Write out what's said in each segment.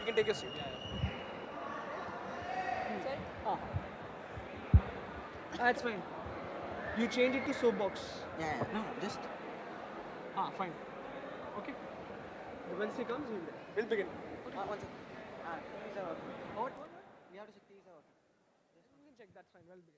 You can take your seat. That's fine. You change it to Soapbox. Yeah, no, just. Fine. Okay. Once he comes, we'll begin. One second. These are working. What? We have to check these are working. You can check. That's fine. We'll begin.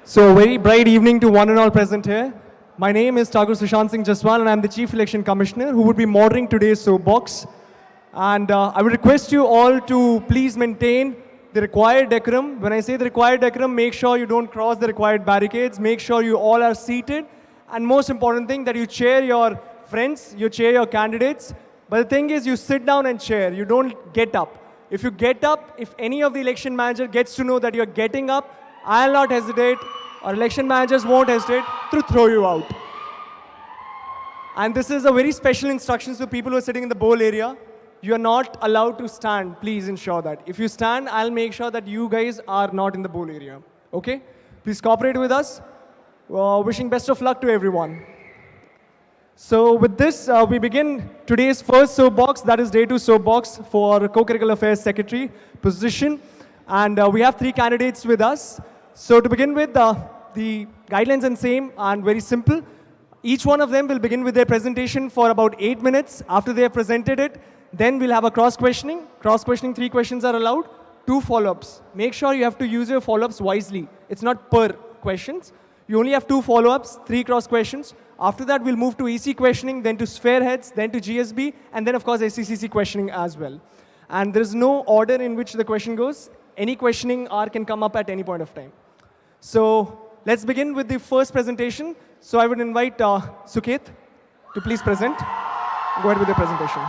So, a very bright evening to one and all present here. My name is Tagore Sushant Singh Jaswal, and I'm the Chief Election Commissioner who would be moderating today's Soapbox. And I would request you all to please maintain the required decorum. When I say the required decorum, make sure you don't cross the required barricades. Make sure you all are seated. And most important thing, that you chair your friends, you chair your candidates. But the thing is, you sit down and chair. You don't get up. If you get up, if any of the election manager gets to know that you're getting up, I'll not hesitate, or election managers won't hesitate to throw you out. And this is a very special instruction to people who are sitting in the bowl area. You are not allowed to stand. Please ensure that. If you stand, I'll make sure that you guys are not in the bowl area. Okay? Please cooperate with us. Wishing best of luck to everyone. So with this, we begin today's first Soapbox, that is Day 2 Soapbox for Co-curricular Affairs Secretary position. And we have 3 candidates with us. So to begin with, the guidelines are same and very simple. Each one of them will begin with their presentation for about 8 minutes. After they have presented it, then we'll have a cross-questioning. Cross-questioning, 3 questions are allowed, 2 follow-ups. Make sure you have to use your follow-ups wisely. It's not per questions. You only have 2 follow-ups, 3 cross-questions. After that, we'll move to EC questioning, then to sphere heads, then to GSB, and then, of course, SCCC questioning as well. And there's no order in which the question goes. Any questioning hour can come up at any point of time. So let's begin with the first presentation. So I would invite Suket to please present. Go ahead with your presentation.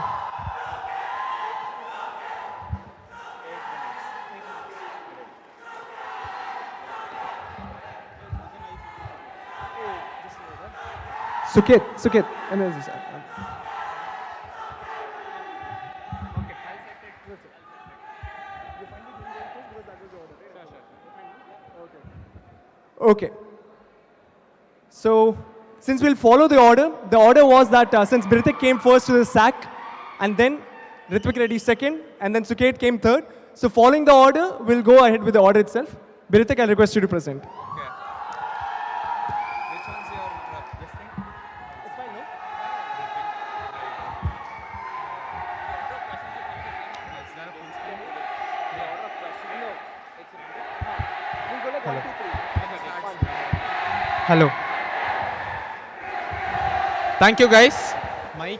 Suket, emergency, sir. Okay. So, since we'll follow the order was that since Ritwick came first to the sack, and then Ritwick Reddy second, and then Suket came third. So, following the order, we'll go ahead with the order itself. Ritwick, I'll request you to present. Okay. Which one's your this thing? It's fine, no? Is that a full screen? We'll go like 1, 2, 3. Hello. Thank you, guys. Mike.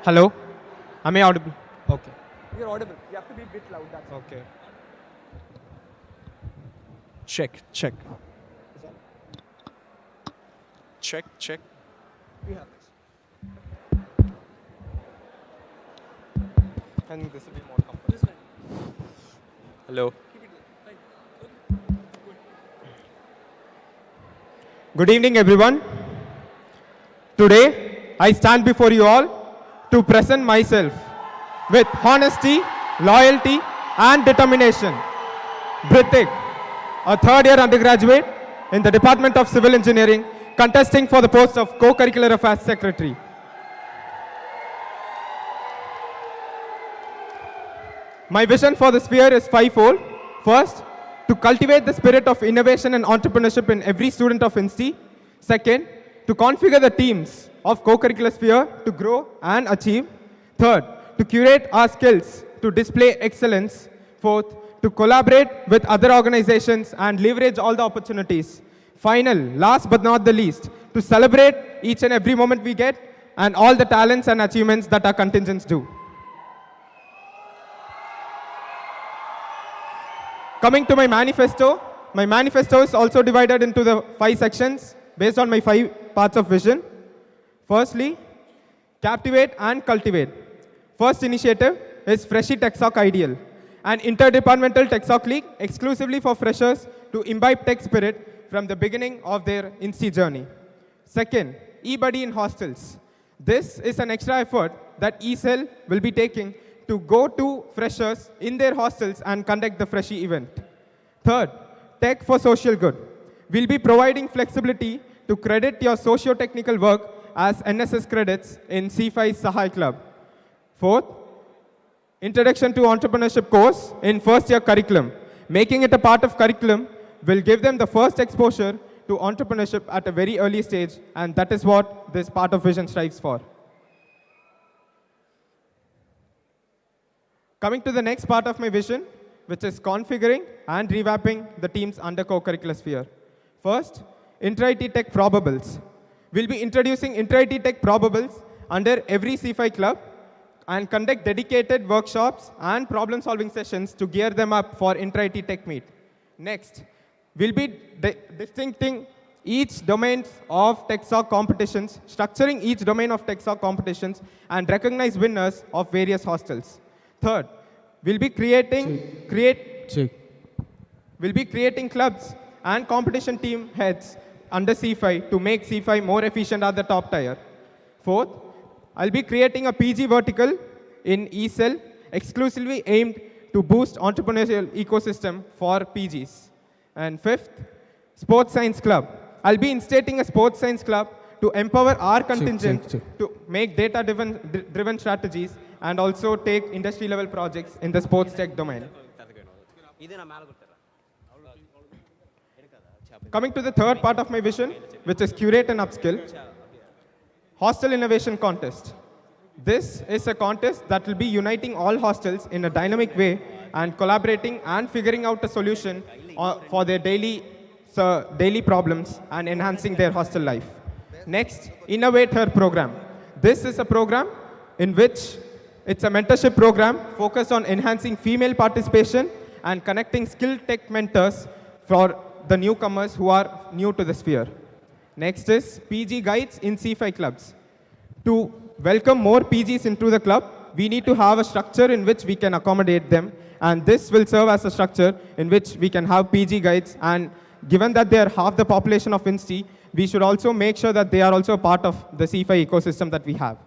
Hello. Am I audible? Okay. You're audible. You have to be a bit loud. That's all. Okay. Check. Check. We have this. And this will be more comfortable. Hello. Good evening, everyone. Today, I stand before you all to present myself with honesty, loyalty, and determination. Ritwick, a third-year undergraduate in the Department of Civil Engineering, contesting for the post of Co-curricular Affairs Secretary. My vision for the sphere is 5-fold. First, to cultivate the spirit of innovation and entrepreneurship in every student of INSTI. Second, to configure the teams of co-curricular sphere to grow and achieve. Third, to curate our skills to display excellence. Fourth, to collaborate with other organizations and leverage all the opportunities. Final, last but not the least, to celebrate each and every moment we get and all the talents and achievements that our contingents do. Coming to my manifesto is also divided into the 5 sections based on my 5 parts of vision. Firstly, captivate and cultivate. First initiative is Freshie TechSoc Ideal, an interdepartmental TechSoc league exclusively for freshers to imbibe tech spirit from the beginning of their INSTI journey. Second, eBuddy in hostels, This is an extra effort that ECEL will be taking to go to freshers in their hostels and conduct the Freshie event. Third, Tech for Social Good. We'll be providing flexibility to credit your socio-technical work as NSS credits in C5 Sahai Club. Fourth, Introduction to Entrepreneurship course in first year curriculum. Making it a part of curriculum will give them the first exposure to entrepreneurship at a very early stage, and that is what this part of Vision strives for. Coming to the next part of my vision, which is configuring and revamping the teams under co-curricular sphere. First, Inter-IT Tech Probables. We'll be introducing Inter-IT Tech Probables under every C5 club and conduct dedicated workshops and problem-solving sessions to gear them up for Inter-IT Tech Meet. Next, we'll be distincting each domain of TechSoc competitions, structuring each domain of TechSoc competitions, and recognize winners of various hostels. Third, we'll be creating clubs and competition team heads under C5 to make C5 more efficient at the top tier. Fourth, I'll be creating a PG vertical in ECEL exclusively aimed to boost entrepreneurial ecosystem for PGs. And fifth, Sports Science Club. I'll be instating a Sports Science Club to empower our contingent to make data-driven strategies and also take industry-level projects in the sports tech domain. Coming to the third part of my vision, which is curate and upskill, Hostel Innovation Contest. This is a contest that will be uniting all hostels in a dynamic way and collaborating and figuring out a solution for their daily problems and enhancing their hostel life. Next, Innovate Her program. This is a program in which it's a mentorship program focused on enhancing female participation and connecting skilled tech mentors for the newcomers who are new to the sphere. Next is PG Guides in C5 clubs. To welcome more PGs into the club, we need to have a structure in which we can accommodate them, and this will serve as a structure in which we can have PG Guides, and given that they are half the population of INSTI, we should also make sure that they are also a part of the C5 ecosystem that we have.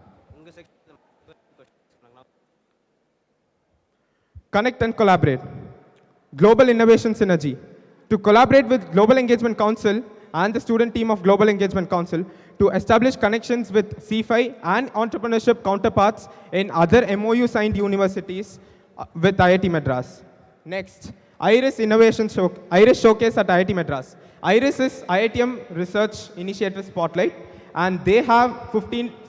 Connect and collaborate. Global Innovation Synergy. To collaborate with Global Engagement Council and the student team of Global Engagement Council to establish connections with C5 and entrepreneurship counterparts in other MOU signed universities with IIT Madras. Next, IRIS Showcase at IIT Madras. IRIS is IITM Research Initiative Spotlight, and they have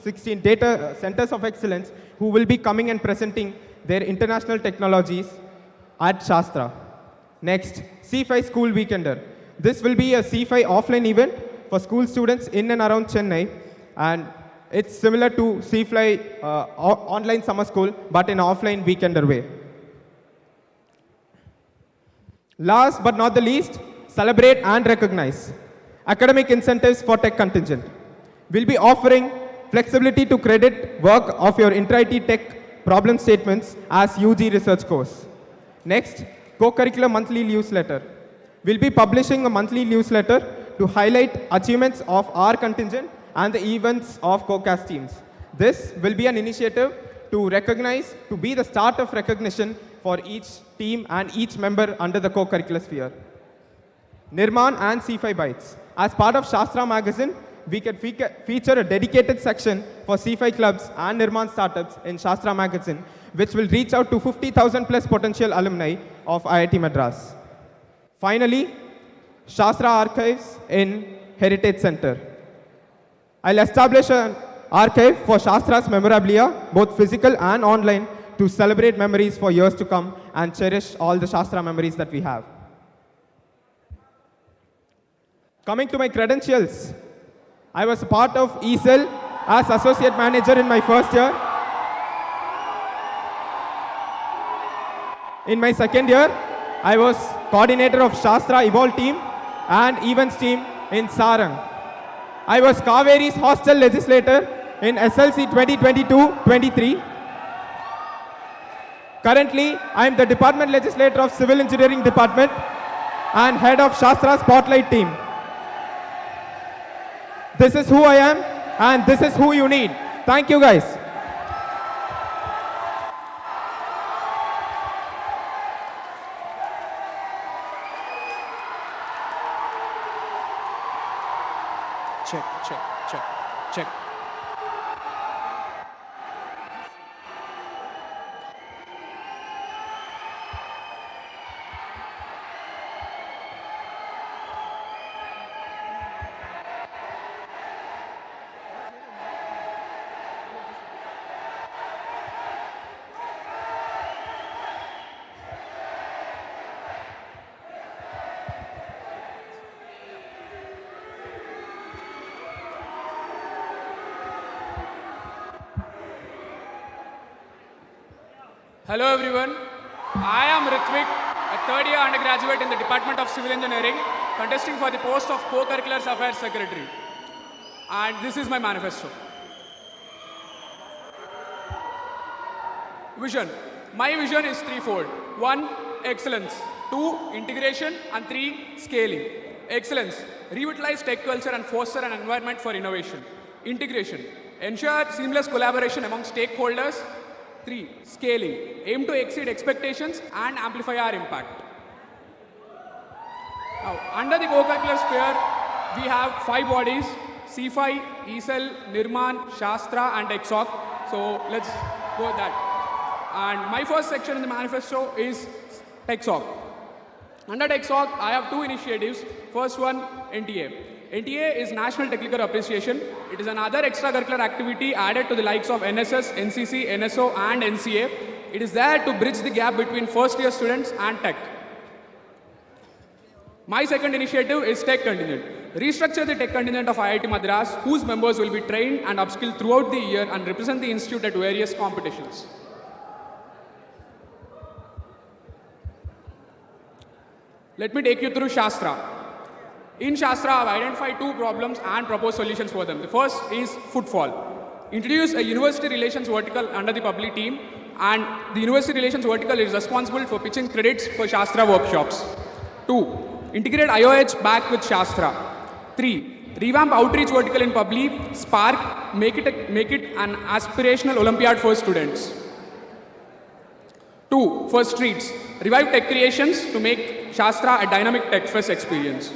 16 data centers of excellence who will be coming and presenting their international technologies at Shastra. Next, C5 School Weekender. This will be a C5 offline event for school students in and around Chennai, and it's similar to C5 online summer school, but in an offline weekender way. Last but not the least, celebrate and recognize. Academic incentives for tech contingent. We'll be offering flexibility to credit work of your Inter-IT Tech problem statements as UG research course. Next, co-curricular monthly newsletter. We'll be publishing a monthly newsletter to highlight achievements of our contingent and the events of co-cast teams. This will be an initiative to recognize, to be the start of recognition for each team and each member under the co-curricular sphere. Nirman and C5 Bytes. As part of Shastra magazine, we can feature a dedicated section for C5 clubs and Nirman startups in Shastra magazine, which will reach out to 50,000 plus potential alumni of IIT Madras. Finally, Shastra Archives in Heritage Center. I'll establish an archive for Shastra's memorabilia, both physical and online, to celebrate memories for years to come and cherish all the Shastra memories that we have. Coming to my credentials, I was a part of ECEL as associate manager in my first year. In my second year, I was coordinator of Shastra Evolve team and events team in Sarang. I was Kaveri's hostel legislator in SLC 2022-23. Currently, I am the department legislator of Civil Engineering Department and head of Shastra Spotlight team. This is who I am, and this is who you need. Thank you, guys. Check, check, check, check. Hello everyone, I am Ritwick, a third year undergraduate in the Department of Civil Engineering, contesting for the post of Co-curricular Affairs Secretary. And this is my manifesto. Vision. My vision is threefold. 1. Excellence. 2. Integration. And 3. Scaling. Excellence. Revitalize tech culture and foster an environment for innovation. Integration. Ensure seamless collaboration among stakeholders. 3. Scaling. Aim to exceed expectations and amplify our impact. Now, under the co-curricular sphere, we have 5 bodies: CFI, ESL, Nirman, Shastra, and EXOC. So let's go with that. And my first section in the manifesto is TechSoc. Under TechSoc, I have 2 initiatives. First one, NTA. NTA is National Technical Appreciation. It is another extracurricular activity added to the likes of NSS, NCC, NSO, and NCA. It is there to bridge the gap between first year students and tech. My second initiative is Tech Contingent. Restructure the Tech Contingent of IIT Madras, whose members will be trained and upskilled throughout the year and represent the institute at various competitions. Let me take you through Shastra. In Shastra, I have identified 2 problems and proposed solutions for them. The first is footfall. Introduce a university relations vertical under the public team, and the university relations vertical is responsible for pitching credits for Shastra workshops. 2. Integrate IOH back with Shastra. 3. Revamp outreach vertical in Publi, Spark, make it an aspirational Olympiad for students. 2. For streets, revive tech creations to make Shastra a dynamic tech fest experience.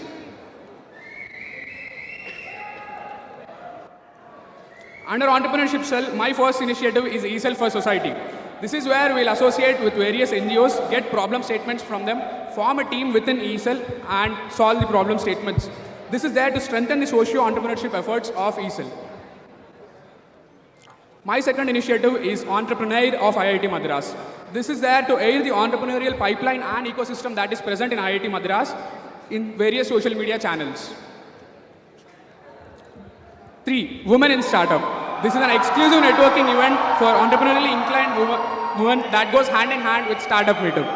Under Entrepreneurship Cell, my first initiative is eCell for Society. This is where we'll associate with various NGOs, get problem statements from them, form a team within eCell, and solve the problem statements. This is there to strengthen the socio-entrepreneurship efforts of eCell. My second initiative is Entrepreneur of IIT Madras. This is there to aid the entrepreneurial pipeline and ecosystem that is present in IIT Madras in various social media channels. 3. Women in Startup. This is an exclusive networking event for entrepreneurially inclined women that goes hand in hand with Startup Meetup.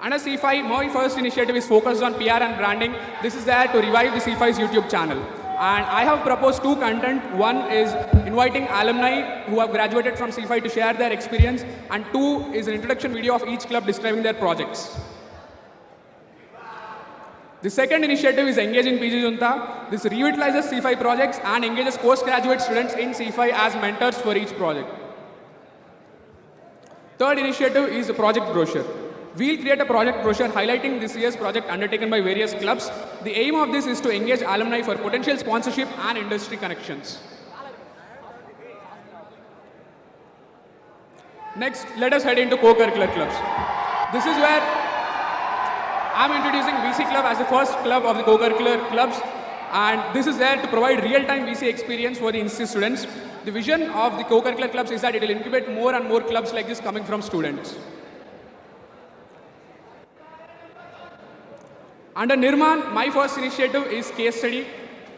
Under C5, my first initiative is focused on PR and branding. This is there to revive the C5's YouTube channel. And I have proposed 2 content. One is inviting alumni who have graduated from C5 to share their experience, and 2 is an introduction video of each club describing their projects. The second initiative is Engaging PG Junta. This revitalizes C5 projects and engages postgraduate students in C5 as mentors for each project. Third initiative is the project brochure. We'll create a project brochure highlighting this year's project undertaken by various clubs. The aim of this is to engage alumni for potential sponsorship and industry connections. Next, let us head into co-curricular clubs. This is where I'm introducing VC Club as the first club of the co-curricular clubs, and this is there to provide real-time VC experience for the institute students. The vision of the co-curricular clubs is that it will incubate more and more clubs like this coming from students. Under Nirman, my first initiative is case study.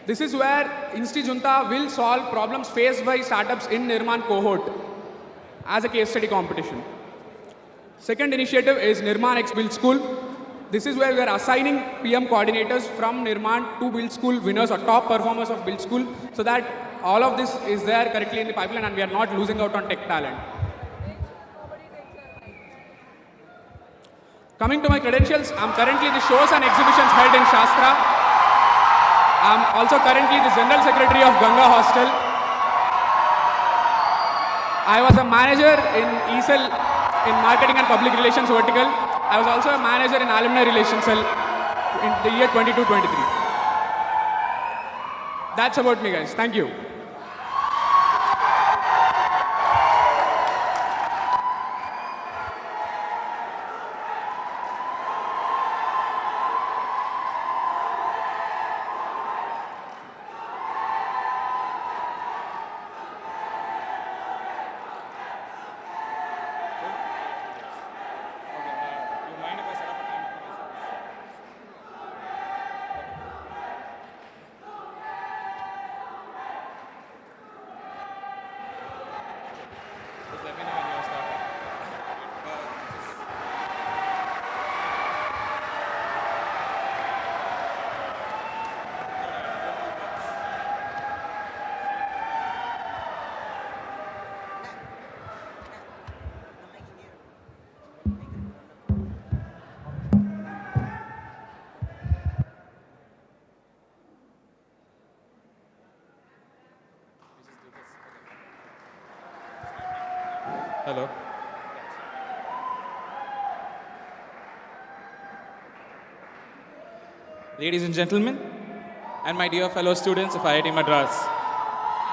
This is where Insti Junta will solve problems faced by startups in Nirman cohort as a case study competition. Second initiative is Nirman X Build School. This is where we are assigning PM coordinators from Nirman to Build School winners or top performers of Build School, so that all of this is there correctly in the pipeline and we are not losing out on tech talent. Coming to my credentials, I'm currently the shows and exhibitions held in Shastra. I'm also currently the General Secretary of Ganga Hostel. I was a manager in ESL in Marketing and Public Relations vertical. I was also a manager in Alumni Relations cell in the year 22-23. That's about me, guys. Thank you. Hello. Ladies and gentlemen, and my dear fellow students of IIT Madras,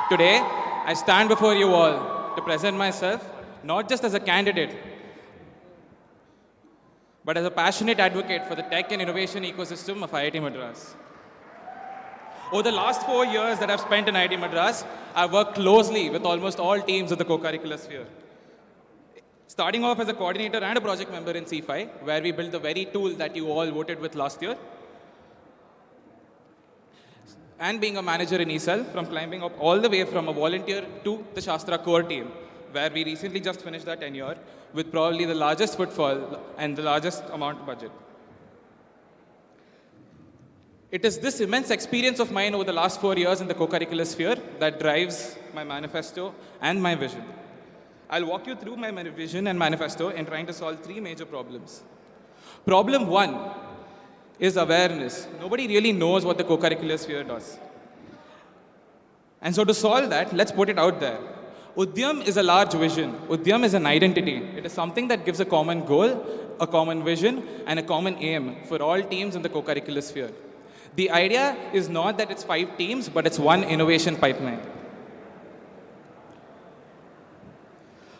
today I stand before you all to present myself not just as a candidate, but as a passionate advocate for the tech and innovation ecosystem of IIT Madras. Over the last 4 years that I've spent in IIT Madras, I've worked closely with almost all teams of the co-curricular sphere. Starting off as a coordinator and a project member in C5, where we built the very tool that you all voted with last year. And being a manager in ESL, from climbing up all the way from a volunteer to the Shastra core team, where we recently just finished our tenure with probably the largest footfall and the largest amount of budget. It is this immense experience of mine over the last 4 years in the co-curricular sphere that drives my manifesto and my vision. I'll walk you through my vision and manifesto in trying to solve 3 major problems. Problem 1 is awareness. Nobody really knows what the co-curricular sphere does. And so to solve that, let's put it out there. Udyam is a large vision. Udyam is an identity. It is something that gives a common goal, a common vision, and a common aim for all teams in the co-curricular sphere. The idea is not that it's 5 teams, but it's one innovation pipeline.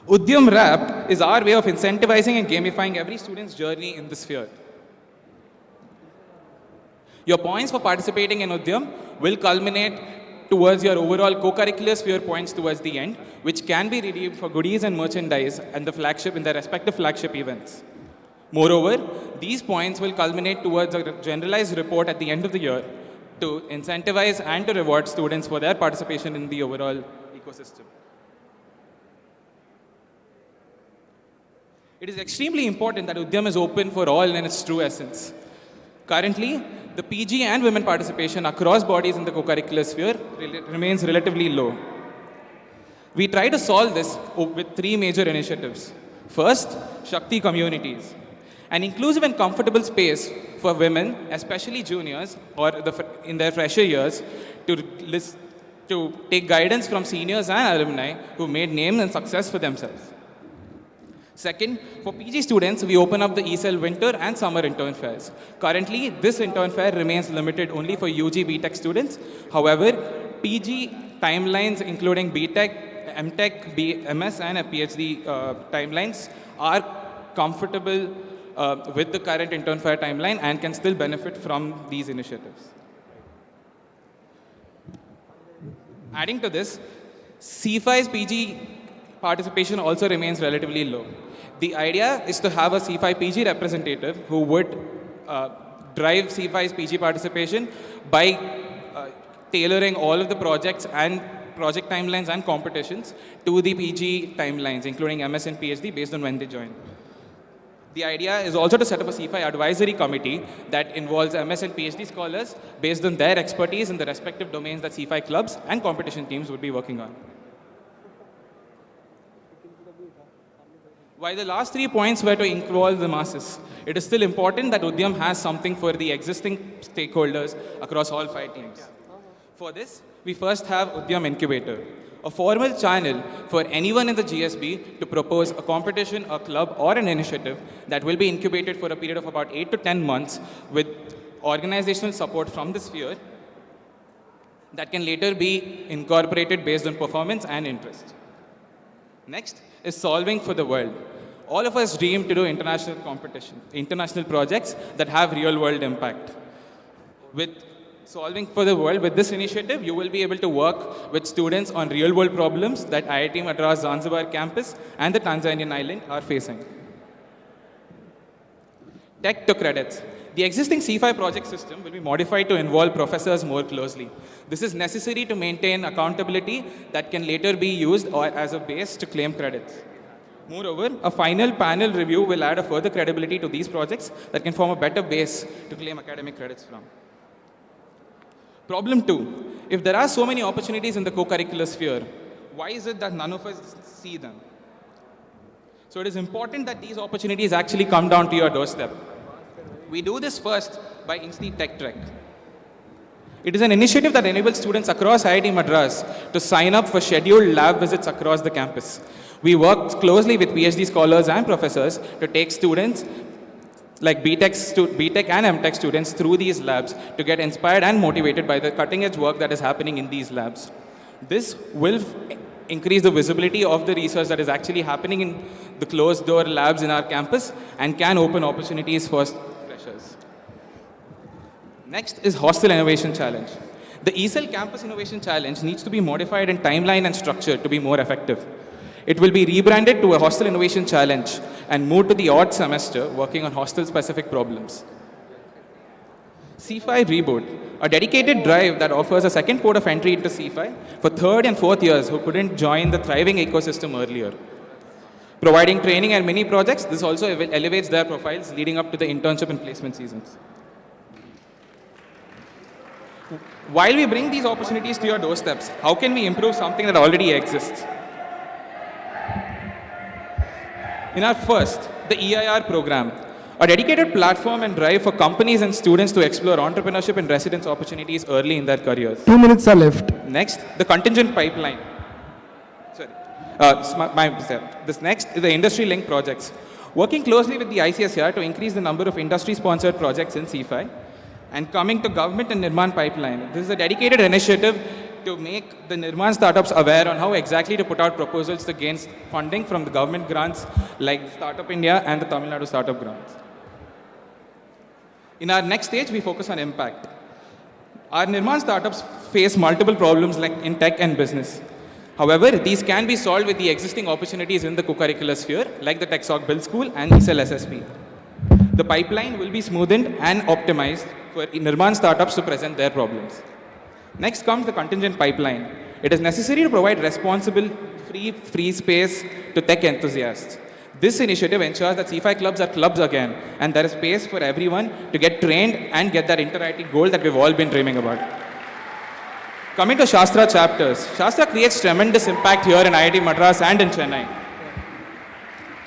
Udyam Wrapped is our way of incentivizing and gamifying every student's journey in the sphere. Your points for participating in Udyam will culminate towards your overall co-curricular sphere points towards the end, which can be redeemed for goodies and merchandise and the flagship in their respective flagship events. Moreover, these points will culminate towards a generalized report at the end of the year to incentivize and to reward students for their participation in the overall ecosystem. It is extremely important that Udyam is open for all in its true essence. Currently, the PG and women participation across bodies in the co-curricular sphere remains relatively low. We try to solve this with 3 major initiatives. First, Shakti communities. An inclusive and comfortable space for women, especially juniors or in their fresher years, to take guidance from seniors and alumni who made name and success for themselves. Second, for PG students, we open up the ESL winter and summer intern fairs. Currently, this intern fair remains limited only for UG BTech students. However, PG timelines, including BTech, MTech, MS, and PhD timelines, are comfortable with the current intern fair timeline and can still benefit from these initiatives. Adding to this, C5's PG participation also remains relatively low. The idea is to have a C5 PG representative who would drive C5's PG participation by tailoring all of the projects and project timelines and competitions to the PG timelines, including MS and PhD based on when they join. The idea is also to set up a C5 advisory committee that involves MS and PhD scholars based on their expertise in the respective domains that C5 clubs and competition teams would be working on. While the last 3 points were to involve the masses, it is still important that Udyam has something for the existing stakeholders across all 5 teams. For this, we first have Udyam Incubator, a formal channel for anyone in the GSB to propose a competition, a club, or an initiative that will be incubated for a period of about 8 to 10 months with organizational support from the sphere that can later be incorporated based on performance and interest. Next is Solving for the World. All of us dream to do international competition, international projects that have real-world impact. With Solving for the World, with this initiative, you will be able to work with students on real-world problems that IIT Madras Zanzibar campus and the Tanzanian island are facing. Tech to credits. The existing C5 project system will be modified to involve professors more closely. This is necessary to maintain accountability that can later be used or as a base to claim credits. Moreover, a final panel review will add a further credibility to these projects that can form a better base to claim academic credits from. Problem 2. If there are so many opportunities in the co-curricular sphere, why is it that none of us see them? So it is important that these opportunities actually come down to your doorstep. We do this first by Insti Tech Trek. It is an initiative that enables students across IIT Madras to sign up for scheduled lab visits across the campus. We work closely with PhD scholars and professors to take students like BTech and MTech students through these labs to get inspired and motivated by the cutting-edge work that is happening in these labs. This will increase the visibility of the research that is actually happening in the closed-door labs in our campus and can open opportunities for freshers. Next is Hostel Innovation Challenge. The ESL Campus Innovation Challenge needs to be modified in timeline and structure to be more effective. It will be rebranded to a Hostel Innovation Challenge and moved to the odd semester working on hostel-specific problems. C5 Reboot, a dedicated drive that offers a second port of entry into C5 for third and fourth years who couldn't join the thriving ecosystem earlier. Providing training and mini projects, this also elevates their profiles leading up to the internship and placement seasons. While we bring these opportunities to your doorsteps, how can we improve something that already exists? In our first, the EIR program, a dedicated platform and drive for companies and students to explore entrepreneurship and residence opportunities early in their careers. 2 minutes are left. Next, the contingent pipeline. This next is the industry link projects. Working closely with the ICSR to increase the number of industry-sponsored projects in C5. And coming to government and Nirman pipeline, this is a dedicated initiative to make the Nirman startups aware on how exactly to put out proposals to gain funding from the government grants like Startup India and the Tamil Nadu Startup Grants. In our next stage, we focus on impact. Our Nirman startups face multiple problems like in tech and business. However, these can be solved with the existing opportunities in the co-curricular sphere like the TechSoc Build School and ESL SSP. The pipeline will be smoothened and optimized for Nirman startups to present their problems. Next comes the contingent pipeline. It is necessary to provide responsible, free space to tech enthusiasts. This initiative ensures that C5 clubs are clubs again, and there is space for everyone to get trained and get that inter-IIT goal that we've all been dreaming about. Coming to Shastra chapters, Shastra creates tremendous impact here in IIT Madras and in Chennai.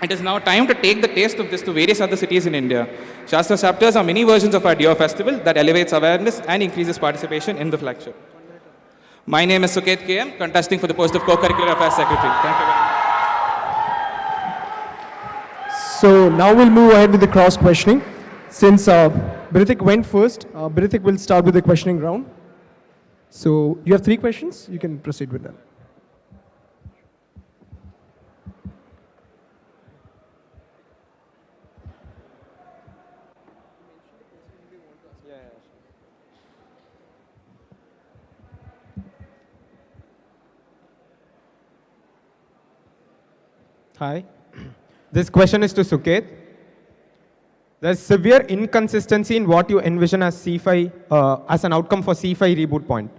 It is now time to take the taste of this to various other cities in India. Shastra chapters are mini versions of our Deer Festival that elevates awareness and increases participation in the flagship. My name is Suket KM, contesting for the post of Co-curricular Affairs Secretary. Thank you very much. So now we'll move ahead with the cross questioning. Since Ritwick went first, Ritwick will start with the questioning round. So you have 3 questions, you can proceed with them. Hi. This question is to Suket. There's severe inconsistency in what you envision as C5 as an outcome for C5 reboot point.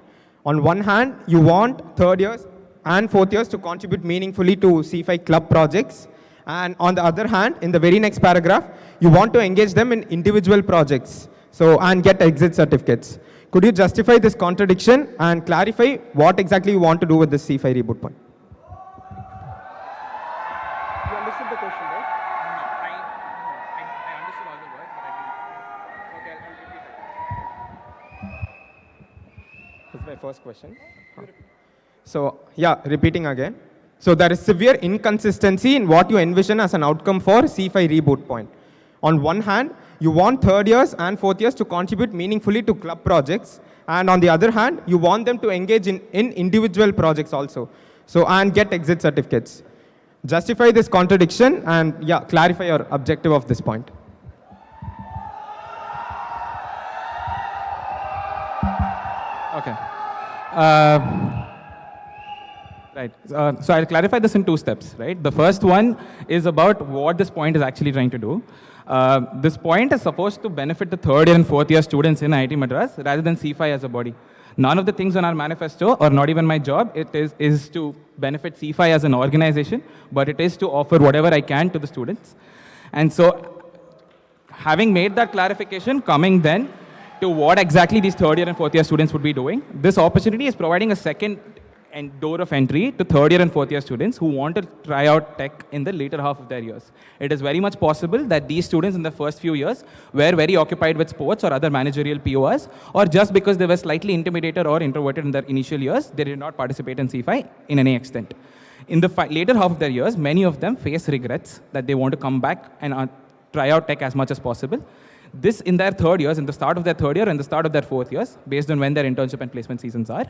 On one hand, you want third years and fourth years to contribute meaningfully to C5 club projects. And on the other hand, in the very next paragraph, you want to engage them in individual projects and get exit certificates. Could you justify this contradiction and clarify what exactly you want to do with this C5 reboot point? You understood the question, right? I understood all the words, but I didn't. Okay, I'll repeat it. That's my first question. So, yeah, repeating again. So, there is severe inconsistency in what you envision as an outcome for C5 reboot point. On one hand, you want third years and fourth years to contribute meaningfully to club projects. And on the other hand, you want them to engage in individual projects also. So, and get exit certificates. Justify this contradiction and, yeah, clarify your objective of this point. Okay. Right. So I'll clarify this in two steps, right? The first one is about what this point is actually trying to do. This point is supposed to benefit the third year and fourth year students in IIT Madras rather than C5 as a body. None of the things on our manifesto, or not even my job, is to benefit C5 as an organization, but it is to offer whatever I can to the students. And so, having made that clarification, coming then to what exactly these third year and fourth year students would be doing, this opportunity is providing a second door of entry to third year and fourth year students who want to try out tech in the later half of their years. It is very much possible that these students in the first few years were very occupied with sports or other managerial PORs, or just because they were slightly intimidated or introverted in their initial years, they did not participate in C5 in any extent. In the later half of their years, many of them face regrets that they want to come back and try out tech as much as possible. This in their third years, in the start of their third year and the start of their fourth years, based on when their internship and placement seasons are,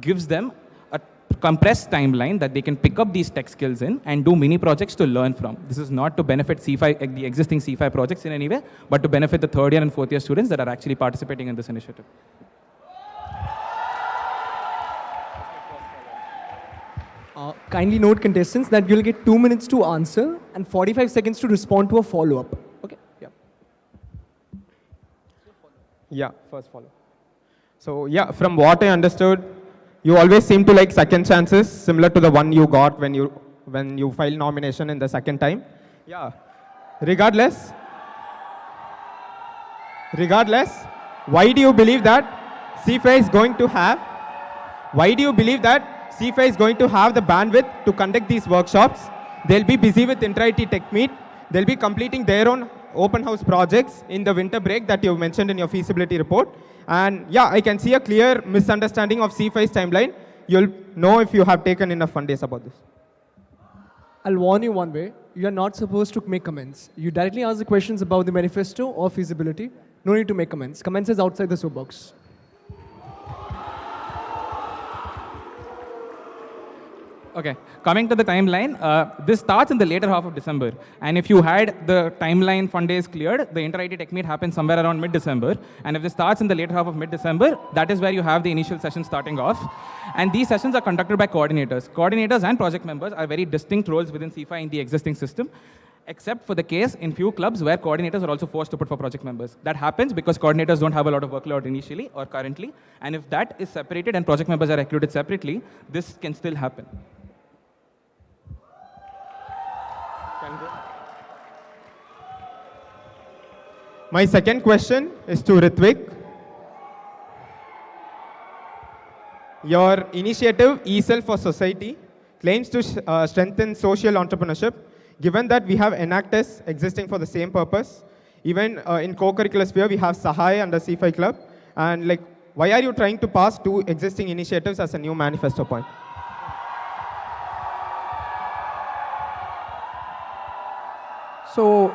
gives them a compressed timeline that they can pick up these tech skills in and do mini projects to learn from. This is not to benefit C5, the existing C5 projects in any way, but to benefit the third year and fourth year students that are actually participating in this initiative. Kindly note, contestants, that you'll get 2 minutes to answer and 45 seconds to respond to a follow-up. Okay? Yeah. Yeah, first follow. So, yeah, from what I understood, you always seem to like second chances, similar to the one you got when you filed nomination in the second time. Yeah. Regardless, why do you believe that CFA is going to have? Why do you believe that CFA is going to have the bandwidth to conduct these workshops? They'll be busy with Inter-IT Tech Meet. They'll be completing their own open house projects in the winter break that you mentioned in your feasibility report. And yeah, I can see a clear misunderstanding of C5's timeline. You'll know if you have taken enough fun days about this. I'll warn you one way. You are not supposed to make comments. You directly ask the questions about the manifesto or feasibility. No need to make comments. Comments is outside the soapbox. Okay, coming to the timeline, this starts in the later half of December. And if you had the timeline fund days cleared, the Inter-IT Tech Meet happens somewhere around mid-December. And if this starts in the later half of mid-December, that is where you have the initial session starting off. And these sessions are conducted by coordinators. Coordinators and project members are very distinct roles within CFA in the existing system, except for the case in few clubs where coordinators are also forced to put for project members. That happens because coordinators don't have a lot of workload initially or currently. And if that is separated and project members are recruited separately, this can still happen. My second question is to Ritwick. Your initiative, eSelf for Society, claims to strengthen social entrepreneurship. Given that we have Enactus existing for the same purpose, even in co-curricular sphere, we have Sahay and the C5 Club. And like, why are you trying to pass two existing initiatives as a new manifesto point? So,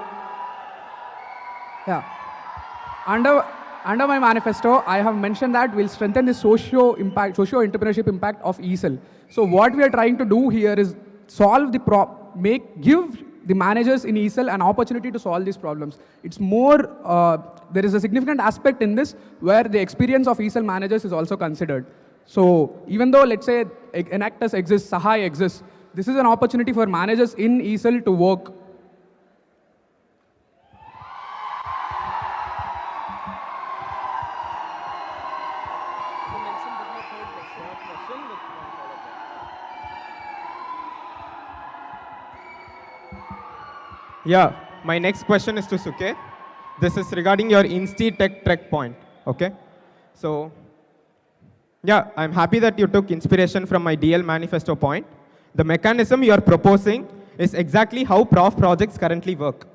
yeah, under my manifesto, I have mentioned that we'll strengthen the socio-entrepreneurship impact of eSelf. So what we are trying to do here is solve the give the managers in eSelf an opportunity to solve these problems. It's more, there is a significant aspect in this where the experience of eSelf managers is also considered. So even though, let's say, Enactus exists, Sahay exists, this is an opportunity for managers in eSelf to work. Yeah, my next question is to Suket. This is regarding your Insti Tech Trek point, okay? So, yeah, I'm happy that you took inspiration from my DL manifesto point. The mechanism you are proposing is exactly how prof projects currently work.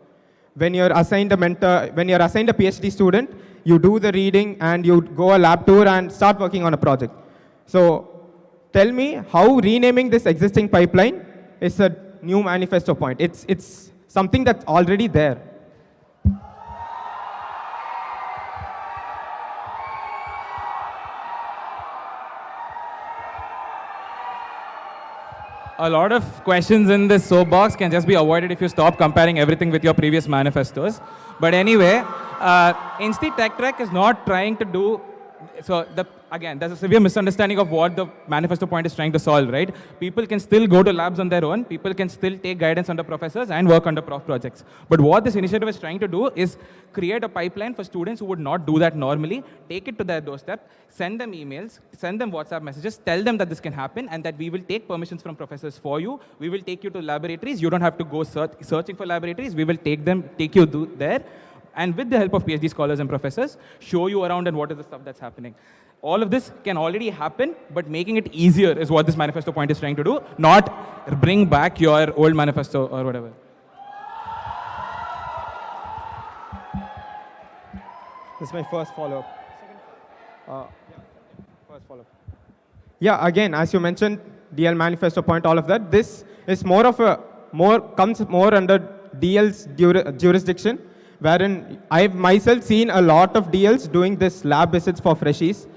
When you're assigned a mentor, when you're assigned a PhD student, you do the reading and you go a lab tour and start working on a project. So tell me how renaming this existing pipeline is a new manifesto point. It's something that's already there. A lot of questions in this soapbox can just be avoided if you stop comparing everything with your previous manifestos. But anyway, Insti Tech Trek is not trying to do. So again, there's a severe misunderstanding of what the manifesto point is trying to solve, right? People can still go to labs on their own. People can still take guidance under professors and work under prof projects. But what this initiative is trying to do is create a pipeline for students who would not do that normally, take it to their doorstep, send them emails, send them WhatsApp messages, tell them that this can happen and that we will take permissions from professors for you. We will take you to laboratories. You don't have to go searching for laboratories. We will take you there. And with the help of PhD scholars and professors, show you around and what is the stuff that's happening. All of this can already happen, but making it easier is what this manifesto point is trying to do, not bring back your old manifesto or whatever. This is my first follow-up. First follow-up. Yeah, again, as you mentioned, DL manifesto point, all of that. This is comes more under DL's jurisdiction, wherein I've myself seen a lot of DLs doing this lab visits for freshies.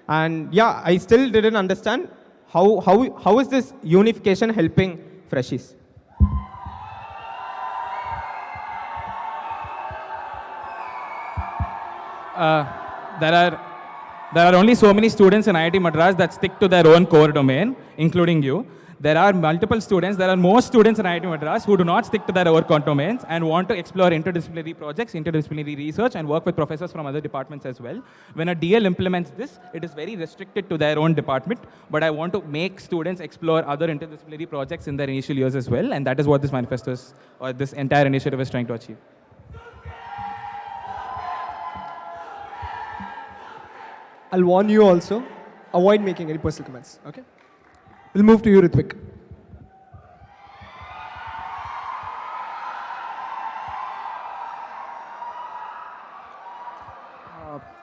And yeah, I still didn't understand how is this unification helping freshies? There are only so many students in IIT Madras that stick to their own core domain, including you. There are multiple students, there are more students in IIT Madras who do not stick to their own core domains and want to explore interdisciplinary projects, interdisciplinary research, and work with professors from other departments as well. When a DL implements this, it is very restricted to their own department, but I want to make students explore other interdisciplinary projects in their initial years as well, and that is what this manifesto is, or this entire initiative is trying to achieve. I'll warn you also, avoid making any personal comments, okay? We'll move to you, Ritwick.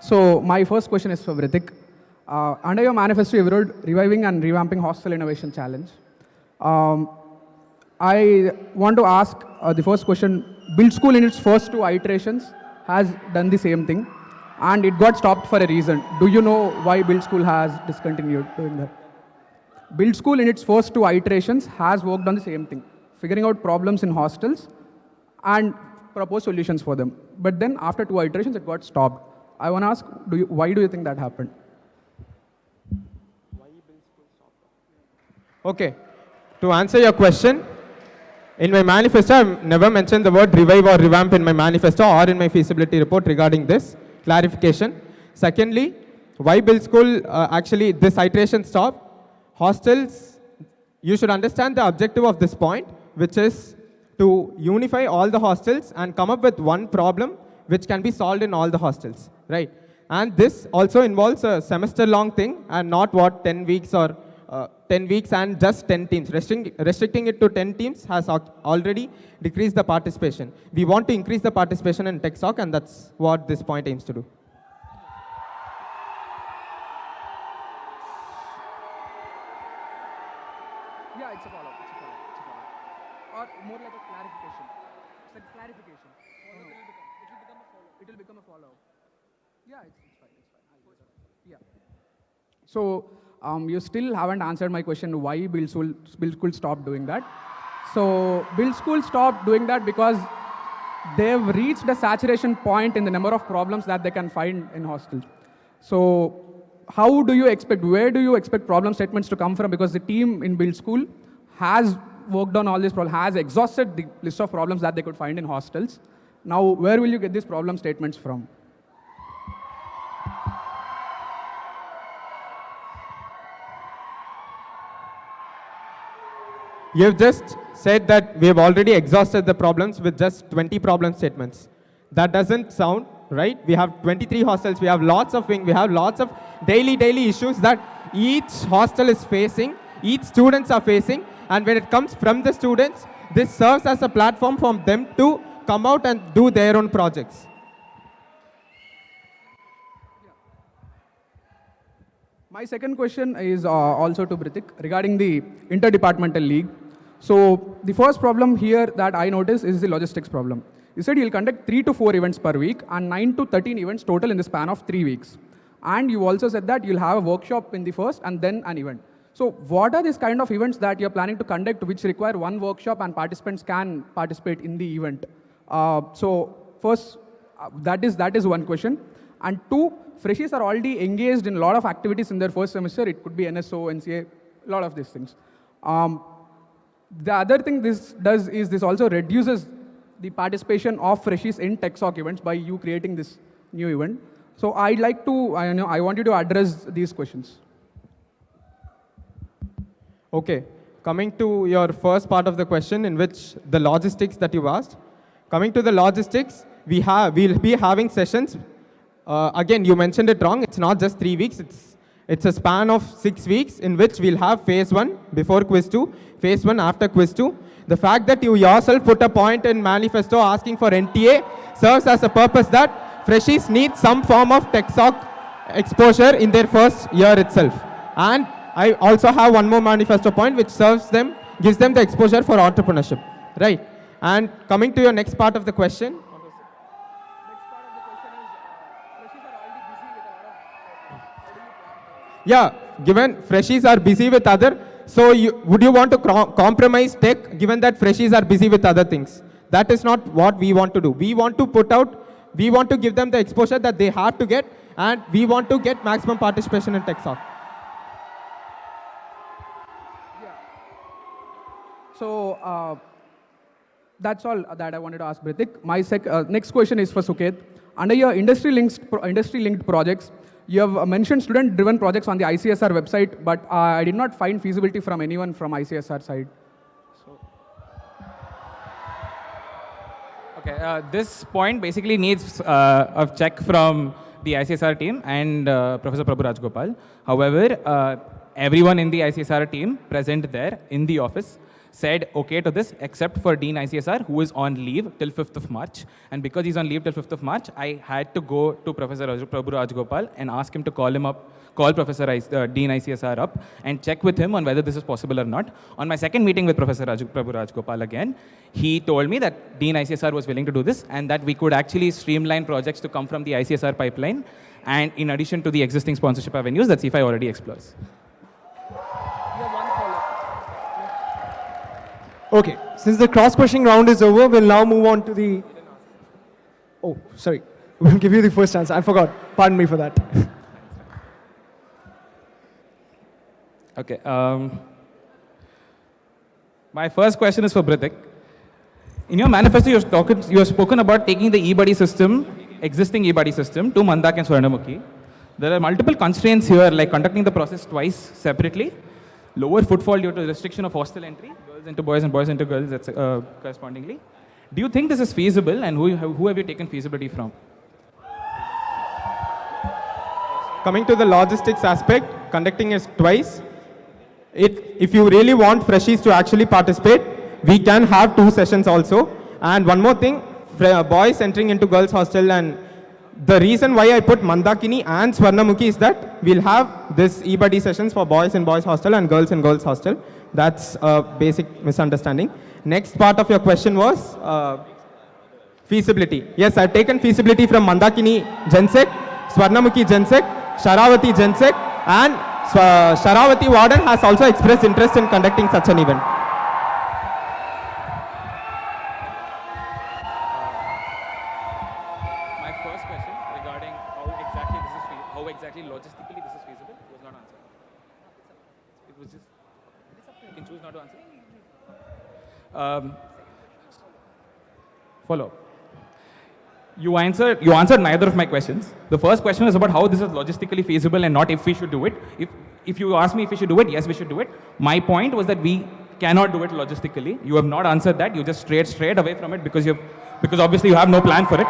So my first question is for Ritwick. Under your manifesto, you wrote reviving and revamping hostel innovation challenge. I want to ask the first question. Build School in its first 2 iterations has done the same thing, and it got stopped for a reason. Do you know why Build School has discontinued doing that? Build School in its first 2 iterations has worked on the same thing, figuring out problems in hostels and propose solutions for them. But then after 2 iterations, it got stopped. I want to ask, why do you think that happened? Okay, to answer your question, in my manifesto, I've never mentioned the word revive or revamp in my manifesto or in my feasibility report regarding this clarification. Secondly, why Build School actually this iteration stopped? Hostels, you should understand the objective of this point, which is to unify all the hostels and come up with one problem which can be solved in all the hostels, right? And this also involves a semester-long thing and not what 10 weeks or 10 weeks and just 10 teams. Restricting it to 10 teams has already decreased the participation. We want to increase the participation in TechSoc, and that's what this point aims to do. Yeah, it's a follow-up. Or more like a clarification. It's like clarification. It will become a follow-up. Yeah, it's fine. Yeah. So you still haven't answered my question why Build School stopped doing that. So Build School stopped doing that because they've reached a saturation point in the number of problems that they can find in hostels. So how do you expect, where do you expect problem statements to come from? Because the team in Build School has worked on all these problems, has exhausted the list of problems that they could find in hostels. Now, where will you get these problem statements from? You've just said that we have already exhausted the problems with just 20 problem statements. That doesn't sound right. We have 23 hostels, we have lots of we have lots of daily issues that each hostel is facing, each students are facing, and when it comes from the students, this serves as a platform for them to come out and do their own projects. My second question is also to Brithik regarding the interdepartmental league. So the first problem here that I notice is the logistics problem. You said you'll conduct 3 to 4 events per week and 9 to 13 events total in the span of 3 weeks. And you also said that you'll have a workshop in the first and then an event. So what are these kind of events that you're planning to conduct which require one workshop and participants can participate in the event? So first, that is one question. And two, freshies are already engaged in a lot of activities in their first semester. It could be NSO, NCA, a lot of these things. The other thing this does is this also reduces the participation of freshies in TechSoc events by you creating this new event. So I'd like to, I want you to address these questions. Okay, coming to your first part of the question in which the logistics that you asked. Coming to the logistics, we'll be having sessions. Again, you mentioned it wrong. It's not just 3 weeks. It's a span of 6 weeks in which we'll have phase 1 before quiz 2, phase 1 after quiz 2. The fact that you yourself put a point in manifesto asking for NTA serves as a purpose that freshies need some form of TechSoc exposure in their first year itself. And I also have one more manifesto point which gives them the exposure for entrepreneurship, right? And coming to your next part of the question. Yeah, given freshies are busy with other, so would you want to compromise tech given that freshies are busy with other things? That is not what we want to do. We want to give them the exposure that they have to get, and we want to get maximum participation in TechSoc. So that's all that I wanted to ask Brithik. My next question is for Suket. Under your industry-linked projects, you have mentioned student-driven projects on the ICSR website, but I did not find feasibility from anyone from ICSR side. Okay, this point basically needs a check from the ICSR team and Professor Prabhu Rajgopal. However, everyone in the ICSR team present there in the office said okay to this except for Dean ICSR, who is on leave till 5th of March. And because he's on leave till 5th of March, I had to go to Professor Prabhu Rajgopal and ask him to call Professor Dean ICSR up and check with him on whether this is possible or not. On my second meeting with Professor Prabhu Rajgopal again, he told me that Dean ICSR was willing to do this and that we could actually streamline projects to come from the ICSR pipeline, and in addition to the existing sponsorship avenues that CFI already explores. Okay, since the cross-questioning round is over, we'll now move on to the... Oh, sorry. We'll give you the first answer. I forgot. Pardon me for that. Okay. My first question is for Brithik. In your manifesto, you have spoken about taking the e-buddy system, existing e-buddy system, to Mandak and Swarnamukhi. There are multiple constraints here, like conducting the process twice separately, lower footfall due to restriction of hostel entry, girls into boys and boys into girls, correspondingly. Do you think this is feasible, and who have you taken feasibility from? Coming to the logistics aspect, conducting it twice. If you really want freshies to actually participate, we can have 2 sessions also. And one more thing, boys entering into girls hostel, and the reason why I put Mandakini and Swarnamukhi is that we'll have this e-buddy sessions for boys in boys hostel and girls in girls hostel. That's a basic misunderstanding. Next part of your question was feasibility. Yes, I've taken feasibility from Mandakini Gensec, Swarnamukhi Gensec, Sharavati Gensec, and Sharavati Warden has also expressed interest in conducting such an event. My first question regarding how exactly logistically this is feasible was not answered. It was just, you can choose not to answer. Follow. You answered neither of my questions. The first question was about how this is logistically feasible and not if we should do it. If you ask me if we should do it, yes, we should do it. My point was that we cannot do it logistically. You have not answered that. You just strayed away from it because obviously you have no plan for it.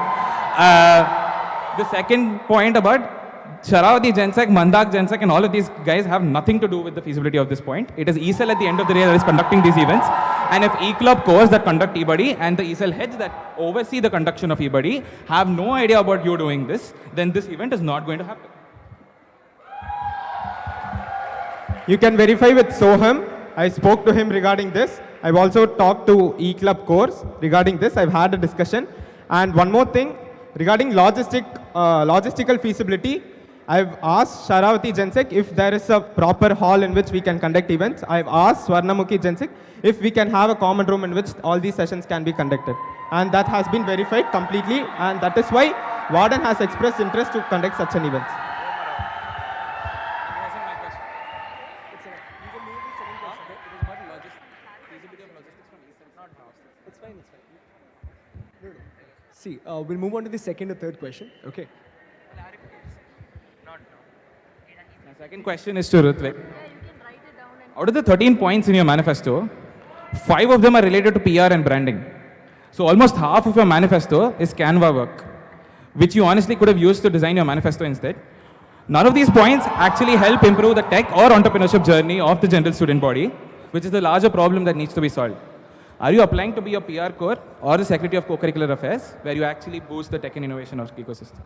The second point about Sharavati Gensec, Mandak Gensec, and all of these guys have nothing to do with the feasibility of this point. It is ECEL at the end of the day that is conducting these events. And if E-Club cores that conduct e-buddy and the ECEL heads that oversee the conduction of e-buddy have no idea about you doing this, then this event is not going to happen. You can verify with Soham. I spoke to him regarding this. I've also talked to E-Club course regarding this. I've had a discussion. And one more thing, regarding logistical feasibility, I've asked Sharavati Jensek if there is a proper hall in which we can conduct events. I've asked Swarnamukhi Jensek if we can have a common room in which all these sessions can be conducted. And that has been verified completely, and that is why Warden has expressed interest to conduct such an event. See, we'll move on to the second or third question. Okay. My second question is to Ritwick. Out of the 13 points in your manifesto, 5 of them are related to PR and branding. So almost half of your manifesto is Canva work, which you honestly could have used to design your manifesto instead. None of these points actually help improve the tech or entrepreneurship journey of the general student body, which is the larger problem that needs to be solved. Are you applying to be a PR core or the Secretary of Co-curricular Affairs, where you actually boost the tech and innovation of ecosystem?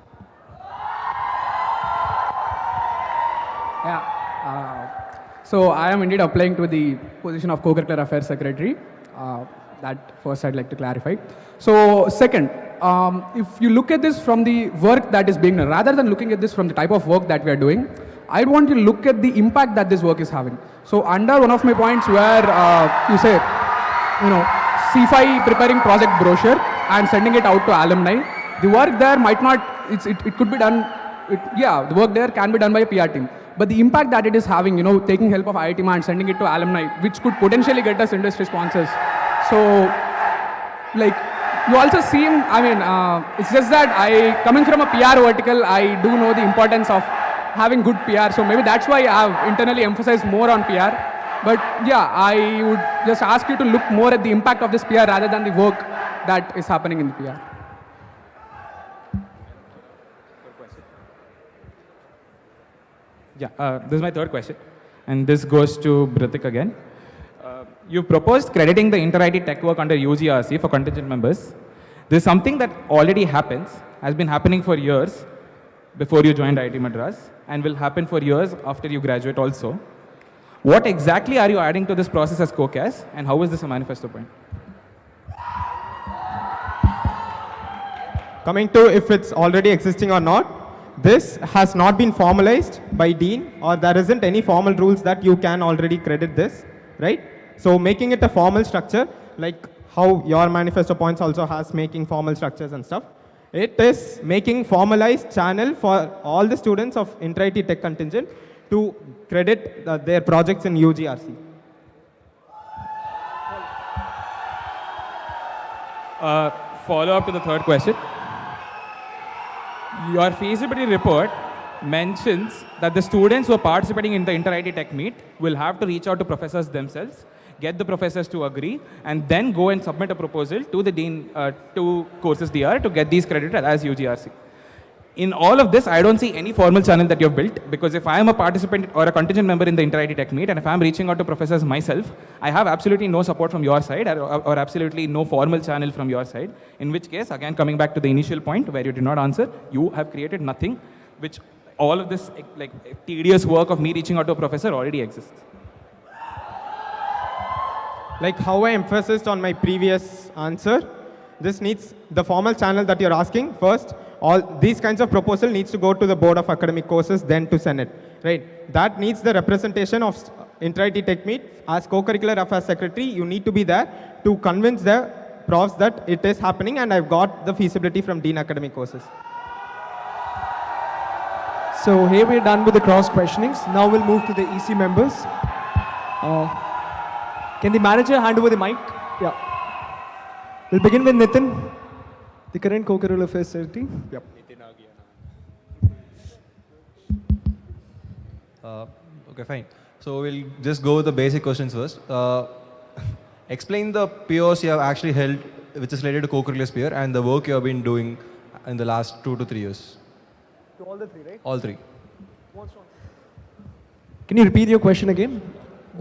Yeah. So I am indeed applying to the position of Co-curricular Affairs Secretary. That first I'd like to clarify. So second, if you look at this from the work that is being done, rather than looking at this from the type of work that we are doing, I want you to look at the impact that this work is having. So under one of my points where you say, CFI preparing project brochure and sending it out to alumni, the work there might not, it could be done, the work there can be done by a PR team. But the impact that it is having, taking help of IIT and sending it to alumni, which could potentially get us industry sponsors. So, you also seem, it's just that coming from a PR vertical, I do know the importance of having good PR. So maybe that's why I have internally emphasized more on PR. But yeah, I would just ask you to look more at the impact of this PR rather than the work that is happening in the PR. Yeah, this is my third question, and this goes to Ritwick again. You've proposed crediting the inter-IT tech work under UGRC for contingent members. This is something that already happens, has been happening for years before you joined IIT Madras, and will happen for years after you graduate also. What exactly are you adding to this process as COCAS, and how is this a manifesto point? Coming to if it's already existing or not, this has not been formalized by Dean, or there isn't any formal rules that you can already credit this, right? So making it a formal structure, like how your manifesto points also has making formal structures and stuff, it is making formalized channel for all the students of inter-IT tech contingent to credit their projects in UGRC. Follow up to the third question. Your feasibility report mentions that the students who are participating in the inter-IT tech meet will have to reach out to professors themselves, get the professors to agree, and then go and submit a proposal to the dean, to courses DR to get these credited as UGRC. In all of this, I don't see any formal channel that you've built, because if I am a participant or a contingent member in the inter-IT tech meet, and if I'm reaching out to professors myself, I have absolutely no support from your side, or absolutely no formal channel from your side, in which case, again, coming back to the initial point where you did not answer, you have created nothing, which all of this tedious work of me reaching out to a professor already exists. Like how I emphasized on my previous answer, this needs the formal channel that you're asking first. All these kinds of proposal needs to go to the Board of Academic Courses, then to Senate, right? That needs the representation of inter-IT tech meet. As Co-curricular Affairs Secretary, you need to be there to convince the profs that it is happening, and I've got the feasibility from Dean Academic Courses. So here we're done with the cross questionings. Now we'll move to the EC members. Can the manager hand over the mic? Yeah. We'll begin with Nitin, the current Co-curricular Affairs Secretary. Yep. Okay, fine. So we'll just go with the basic questions first. Explain the POs you have actually held, which is related to co-curricular sphere, and the work you have been doing in the last 2 to 3 years. To all the three, right? All three. Can you repeat your question again?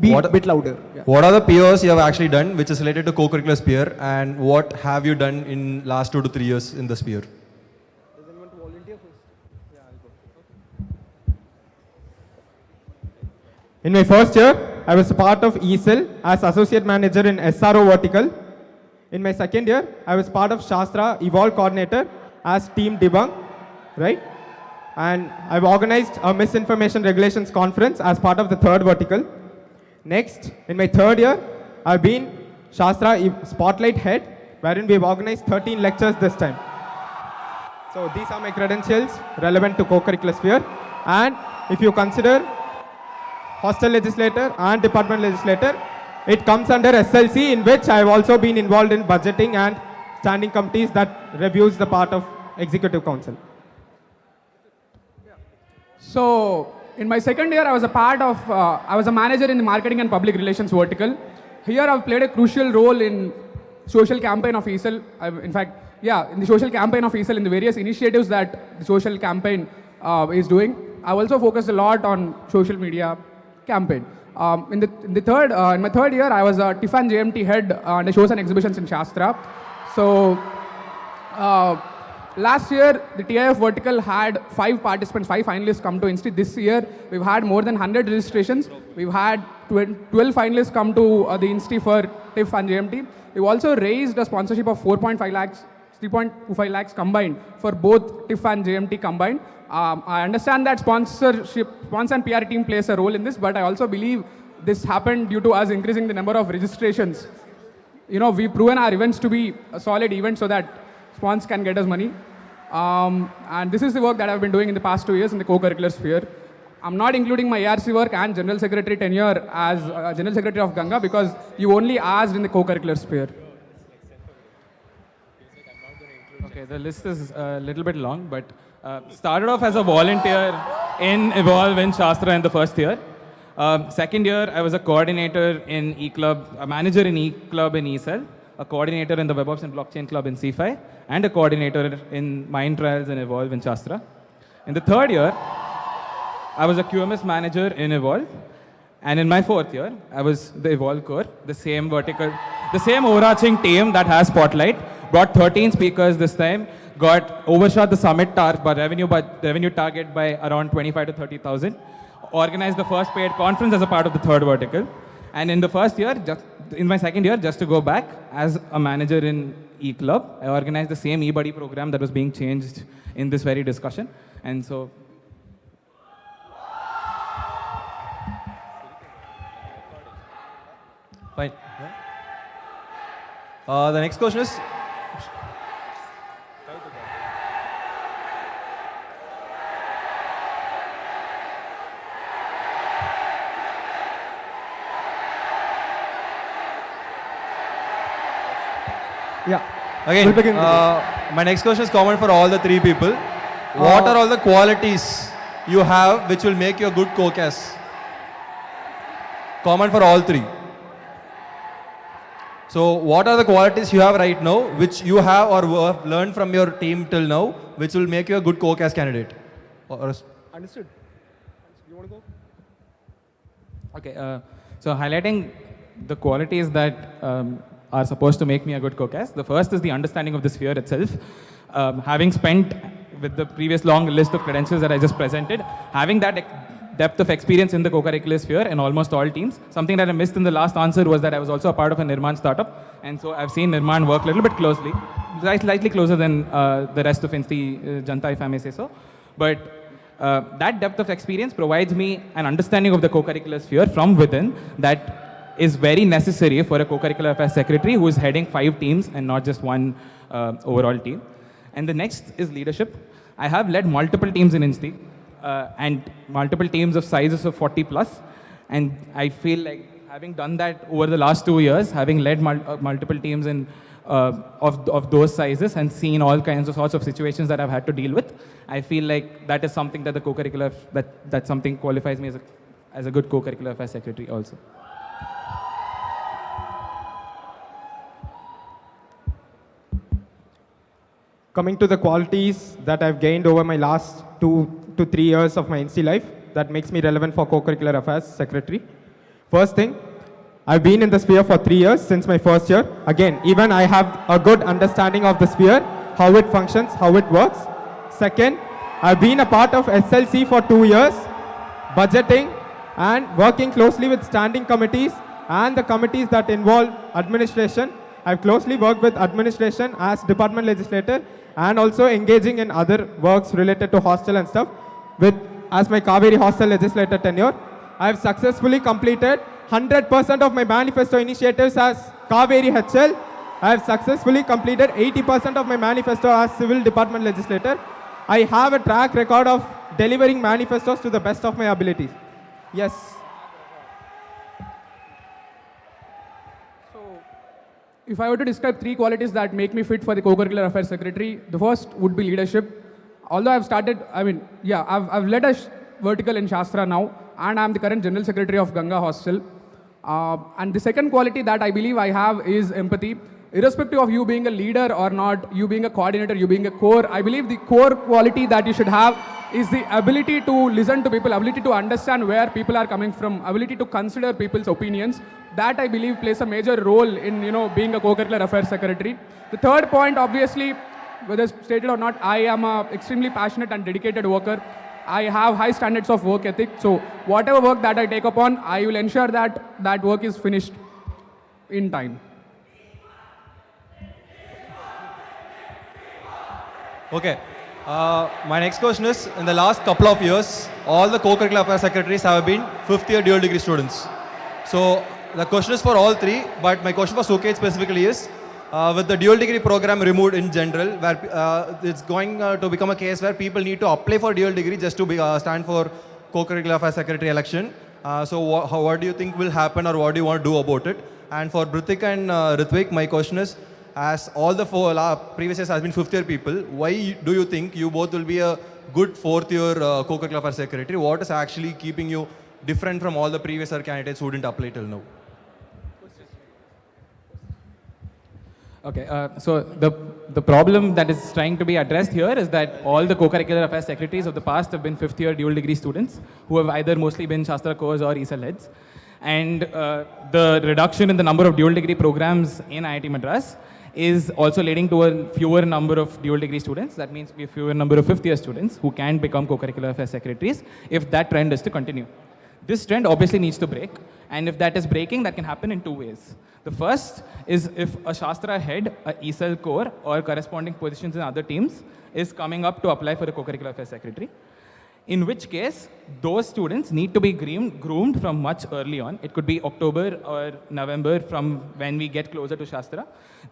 Be a bit louder. Yeah. What are the POs you have actually done, which is related to co-curricular sphere, and what have you done in last 2 to 3 years in the sphere? Does anyone want to volunteer first? Yeah, I'll go. In my first year, I was a part of ESL as associate manager in SRO vertical. In my second year, I was part of Shastra Evolve coordinator as team debunk, right? And I've organized a misinformation regulations conference as part of the third vertical. Next, in my third year, I've been Shastra Spotlight Head, wherein we've organized 13 lectures this time. So these are my credentials relevant to co-curricular sphere. And if you consider hostel legislator and department legislator, it comes under SLC, in which I've also been involved in budgeting and standing committees that reviews the part of executive council. So, in my second year, I was a manager in the marketing and public relations vertical. Here, I've played a crucial role in social campaign of ESL. In the social campaign of ESL, in the various initiatives that the social campaign is doing. I've also focused a lot on social media campaign. In my third year, I was a TIFF and JMT head on the shows and exhibitions in Shastra. So, last year, the TIF vertical had 5 finalists come to Insti. This year, we've had more than 100 registrations. We've had 12 finalists come to the Insti for TIF and JMT. We've also raised a sponsorship of 4.5 lakhs, 3.25 lakhs combined for both TIF and JMT combined. I understand that sponsor and PR team plays a role in this, but I also believe this happened due to us increasing the number of registrations. We've proven our events to be a solid event so that sponsors can get us money. And this is the work that I've been doing in the past 2 years in the co-curricular sphere. I'm not including my ARC work and General Secretary tenure as General Secretary of Ganga because you only asked in the co-curricular sphere. Okay, the list is a little bit long, but started off as a volunteer in Evolve in Shastra in the first year. Second year, I was a coordinator in E-Club, a manager in E-Club in ESL, a coordinator in the WebOps and Blockchain Club in C5, and a coordinator in Mind Trials and Evolve in Shastra. In the third year, I was a QMS manager in Evolve. And in my fourth year, I was the Evolve core, the same vertical, the same overarching team that has Spotlight, brought 13 speakers this time, overshot the summit revenue target by around 25 to 30,000, organized the first paid conference as a part of the third vertical. And in my second year, just to go back, as a manager in E-Club, I organized the same eBuddy program that was being changed in this very discussion. And so, fine. The next question is, Yeah. again, We'll begin. my next question is common for all the 3 people. What are all the qualities you have which will make you a good co-cast? Common for all 3. So what are the qualities you have right now which you have or have learned from your team till now which will make you a good co-cast candidate? Understood. You want to go? okay, so highlighting the qualities that are supposed to make me a good co-cast. The first is the understanding of the sphere itself. Having spent with the previous long list of credentials that I just presented, having that depth of experience in the co-curricular sphere in almost all teams. Something that I missed in the last answer was that I was also a part of a Nirman startup, and so I've seen Nirman work a little bit closely, slightly closer than the rest of Insti Janta, if I may say so. But that depth of experience provides me an understanding of the co-curricular sphere from within that is very necessary for a co-curricular affairs secretary who is heading 5 teams and not just one overall team. And the next is leadership. I have led multiple teams in Insti and multiple teams of sizes of 40 plus. And I feel like having done that over the last 2 years, having led multiple teams in, of those sizes and seen all kinds of sorts of situations that I've had to deal with, I feel like that is something that the co-curricular, that something qualifies me as a good co-curricular affairs secretary also. Coming to the qualities that I've gained over my last 2 to 3 years of my NC life that makes me relevant for co-curricular affairs secretary. First thing, I've been in the sphere for 3 years since my first year. Again, even I have a good understanding of the sphere, how it functions, how it works. Second, I've been a part of SLC for 2 years, budgeting, and working closely with standing committees and the committees that involve administration. I've closely worked with administration as department legislator and also engaging in other works related to hostel and stuff with as my Kaveri hostel legislator tenure. I have successfully completed 100% of my manifesto initiatives as Kaveri HL. I have successfully completed 80% of my manifesto as civil department legislator. I have a track record of delivering manifestos to the best of my abilities. Yes. So, if I were to describe 3 qualities that make me fit for the Co-curricular Affairs Secretary, the first would be leadership. Although I've started, I've led a vertical in Shastra now, and I'm the current General Secretary of Ganga Hostel. And the second quality that I believe I have is empathy. Irrespective of you being a leader or not, you being a coordinator, you being a core, I believe the core quality that you should have is the ability to listen to people, ability to understand where people are coming from, ability to consider people's opinions. That I believe plays a major role in being a Co-curricular Affairs Secretary. The third point, obviously, whether stated or not, I am an extremely passionate and dedicated worker. I have high standards of work ethic. So whatever work that I take upon, I will ensure that that work is finished in time. Okay. My next question is, in the last couple of years, all the co-curricular affairs secretaries have been 5th year dual degree students. So the question is for all 3, but my question for Suket specifically is, with the dual degree program removed in general, where it's going to become a case where people need to apply for dual degree just to stand for co-curricular affairs secretary election. So what do you think will happen, or what do you want to do about it? And for Ritwick and Ritwick, my question is, as all the 4 previous years has been 5th year people, why do you think you both will be a good 4th year co-curricular affairs secretary? What is actually keeping you different from all the previous year candidates who didn't apply till now? Okay, so the problem that is trying to be addressed here is that all the co-curricular affairs secretaries of the past have been 5th year dual degree students who have either mostly been Shastra cores or ESL heads. And the reduction in the number of dual degree programs in IIT Madras is also leading to a fewer number of dual degree students. That means a fewer number of 5th year students who can become co-curricular affairs secretaries if that trend is to continue. This trend obviously needs to break, and if that is breaking, that can happen in 2 ways. The first is if a Shastra head, a ESL core, or corresponding positions in other teams is coming up to apply for a co-curricular affairs secretary, in which case those students need to be groomed from much early on. It could be October or November from when we get closer to Shastra.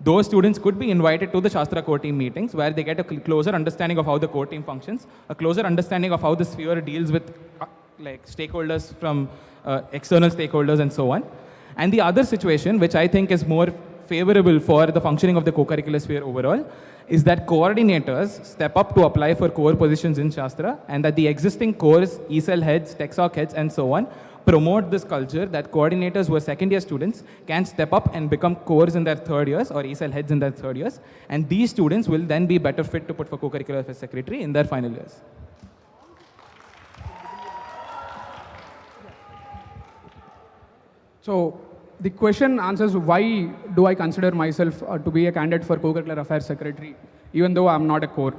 Those students could be invited to the Shastra core team meetings where they get a closer understanding of how the core team functions, a closer understanding of how the sphere deals with like stakeholders from external stakeholders and so on. And the other situation, which I think is more favorable for the functioning of the co-curricular sphere overall, is that coordinators step up to apply for core positions in Shastra, and that the existing cores, ESL heads, TechSoc heads, and so on, promote this culture that coordinators who are second year students can step up and become cores in their 3rd years or ESL heads in their 3rd years. And these students will then be better fit to put for co-curricular affairs secretary in their final years. So the question answers why do I consider myself to be a candidate for Co-curricular Affairs Secretary, even though I'm not a core.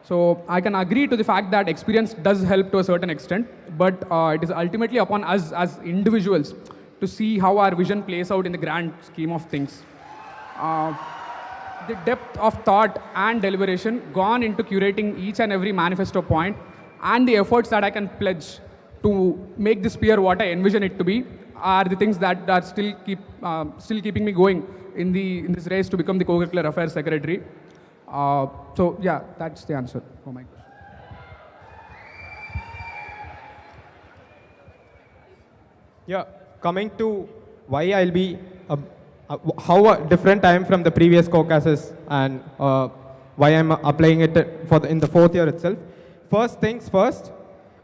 So I can agree to the fact that experience does help to a certain extent, but it is ultimately upon us as individuals to see how our vision plays out in the grand scheme of things. The depth of thought and deliberation gone into curating each and every manifesto point, and the efforts that I can pledge to make this sphere what I envision it to be, are the things that are still keeping me going in this race to become the Co-curricular Affairs Secretary. So yeah, that's the answer for my question. Yeah, coming to why I'll be, how different I am from the previous caucuses, and why I'm applying it in the 4th year itself. First things first,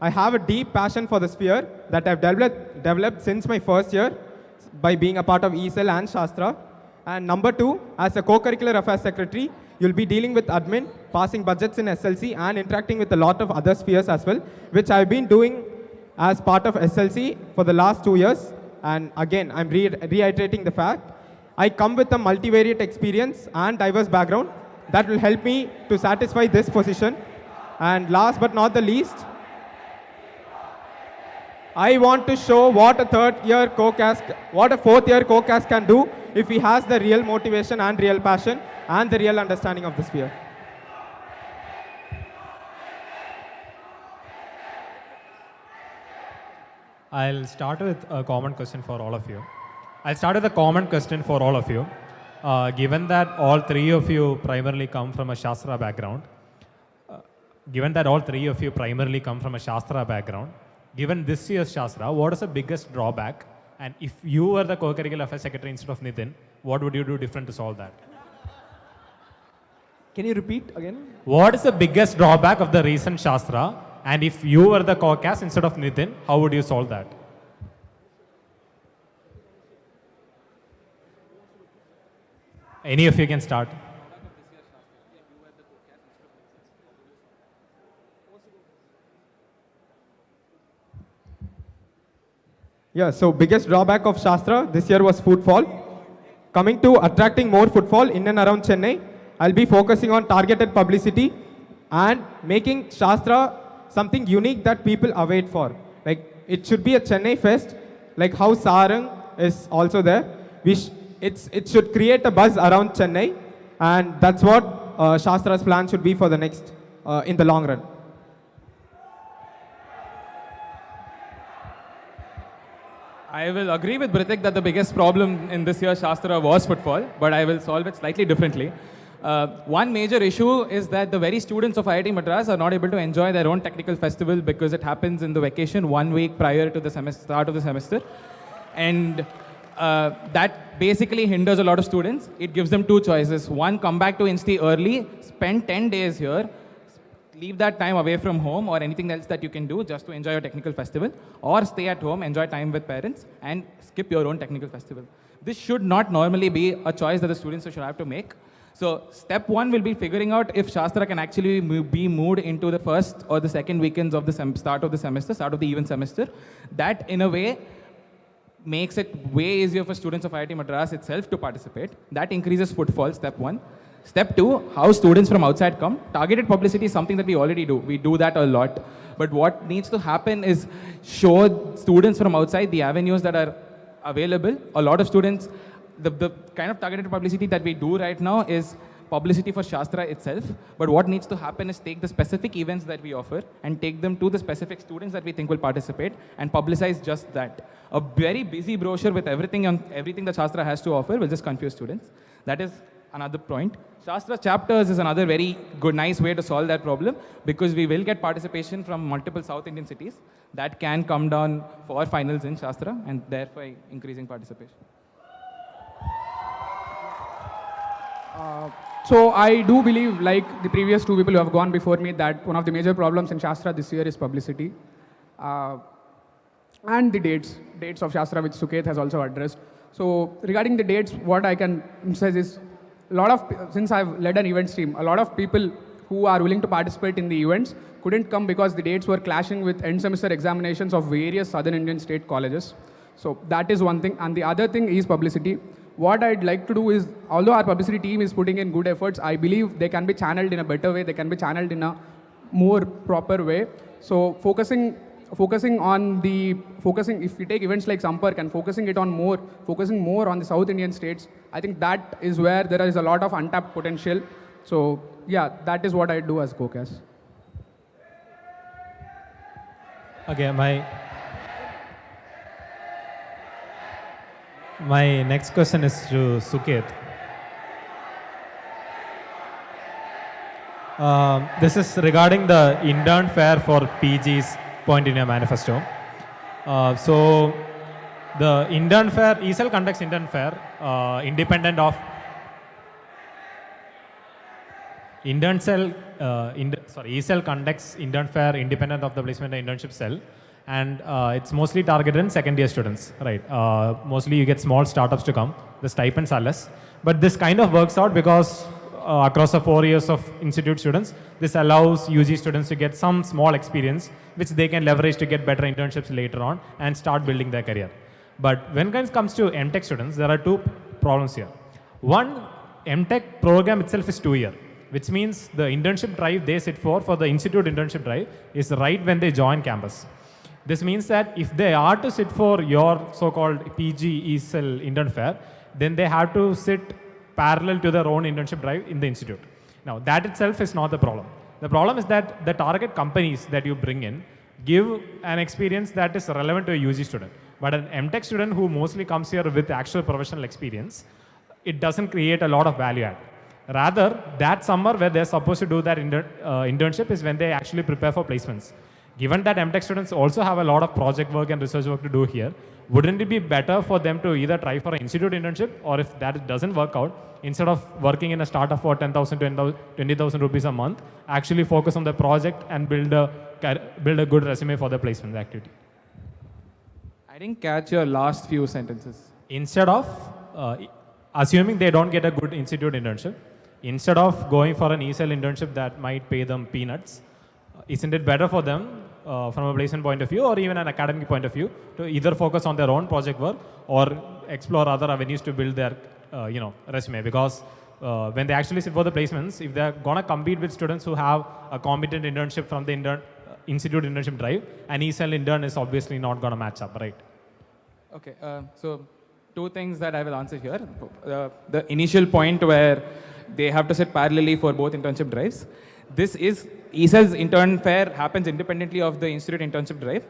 I have a deep passion for the sphere that I've developed since my 1st year by being a part of ESL and Shastra. And number 2, as a co-curricular affairs secretary, you'll be dealing with admin, passing budgets in SLC, and interacting with a lot of other spheres as well, which I've been doing as part of SLC for the last 2 years. And again, I'm reiterating the fact, I come with a multivariate experience and diverse background that will help me to satisfy this position. And last but not the least, I want to show what a fourth year co-cast can do if he has the real motivation and real passion and the real understanding of the sphere. I'll start with a common question for all of you. Given that all three of you primarily come from a Shastra background, given this year's Shastra, what is the biggest drawback? And if you were the co-curricular affairs secretary instead of Nitin, what would you do different to solve that? Can you repeat again? What is the biggest drawback of the recent Shastra? And if you were the co-cast instead of Nitin, how would you solve that? Any of you can start. Yeah, so biggest drawback of Shastra this year was footfall. Coming to attracting more footfall in and around Chennai, I'll be focusing on targeted publicity and making Shastra something unique that people await for. Like, it should be a Chennai fest, like how Sarang is also there. It should create a buzz around Chennai, and that's what Shastra's plan should be for the next, in the long run. I will agree with Ritwick that the biggest problem in this year's Shastra was footfall, but I will solve it slightly differently. One major issue is that the very students of IIT Madras are not able to enjoy their own technical festival because it happens in the vacation 1 week prior to the start of the semester. And that basically hinders a lot of students. It gives them two choices. One, come back to Insti early, spend 10 days here, leave that time away from home or anything else that you can do just to enjoy your technical festival, or stay at home, enjoy time with parents, and skip your own technical festival. This should not normally be a choice that the students should have to make. So step one will be figuring out if Shastra can actually be moved into the first or the second weekends of the start of the even semester. That, in a way, makes it way easier for students of IIT Madras itself to participate. That increases footfall, step one. Step two, how students from outside come. Targeted publicity is something that we already do. We do that a lot. But what needs to happen is show students from outside the avenues that are available. A lot of students, the kind of targeted publicity that we do right now is publicity for Shastra itself. But what needs to happen is take the specific events that we offer and take them to the specific students that we think will participate and publicize just that. A very busy brochure with everything that Shastra has to offer will just confuse students. That is another point. Shastra chapters is another very good, nice way to solve that problem, because we will get participation from multiple South Indian cities that can come down for finals in Shastra, and therefore increasing participation. So I do believe, like the previous two people who have gone before me, that one of the major problems in Shastra this year is publicity. And the dates of Shastra, which Suket has also addressed. So regarding the dates, what I can emphasize is, since I've led an events team, a lot of people who are willing to participate in the events couldn't come because the dates were clashing with end semester examinations of various Southern Indian state colleges. So that is one thing. And the other thing is publicity. What I'd like to do is, although our publicity team is putting in good efforts, I believe they can be channeled in a better way. They can be channeled in a more proper way. So focusing, if we take events like Sampark and focusing more on the South Indian states, I think that is where there is a lot of untapped potential. So yeah, that is what I do as co-cast. Okay, my next question is to Suket. This is regarding the intern fair for PG's point in your manifesto. So the intern fair, ESL conducts intern fair independent of ESL conducts intern fair independent of the placement and internship cell, and it's mostly targeted in second year students, right? Mostly you get small startups to come, the stipends are less, but this kind of works out because across the 4 years of institute students, this allows UG students to get some small experience which they can leverage to get better internships later on and start building their career. But when it comes to MTech students, there are two problems here. One, MTech program itself is 2 year, which means the internship drive they sit for the institute internship drive is right when they join campus. This means that if they are to sit for your so-called PG ESL intern fair, then they have to sit parallel to their own internship drive in the institute. Now, that itself is not the problem. The problem is that the target companies that you bring in give an experience that is relevant to a UG student. But an MTech student who mostly comes here with actual professional experience, it doesn't create a lot of value add. Rather, that summer where they're supposed to do that internship is when they actually prepare for placements. Given that MTech students also have a lot of project work and research work to do here, wouldn't it be better for them to either try for an institute internship, or if that doesn't work out, instead of working in a startup for 10,000 to 20,000 rupees a month, actually focus on the project and build a good resume for the placement activity? I didn't catch your last few sentences. Instead of, assuming they don't get a good institute internship, instead of going for an ESL internship that might pay them peanuts, isn't it better for them from a placement point of view or even an academic point of view to either focus on their own project work or explore other avenues to build their resume? Because when they actually sit for the placements, if they're going to compete with students who have a competent internship from the institute internship drive, an ESL intern is obviously not going to match up, right? Okay, so two things that I will answer here. The initial point where they have to sit parallelly for both internship drives. This is ESL's intern fair happens independently of the institute internship drive,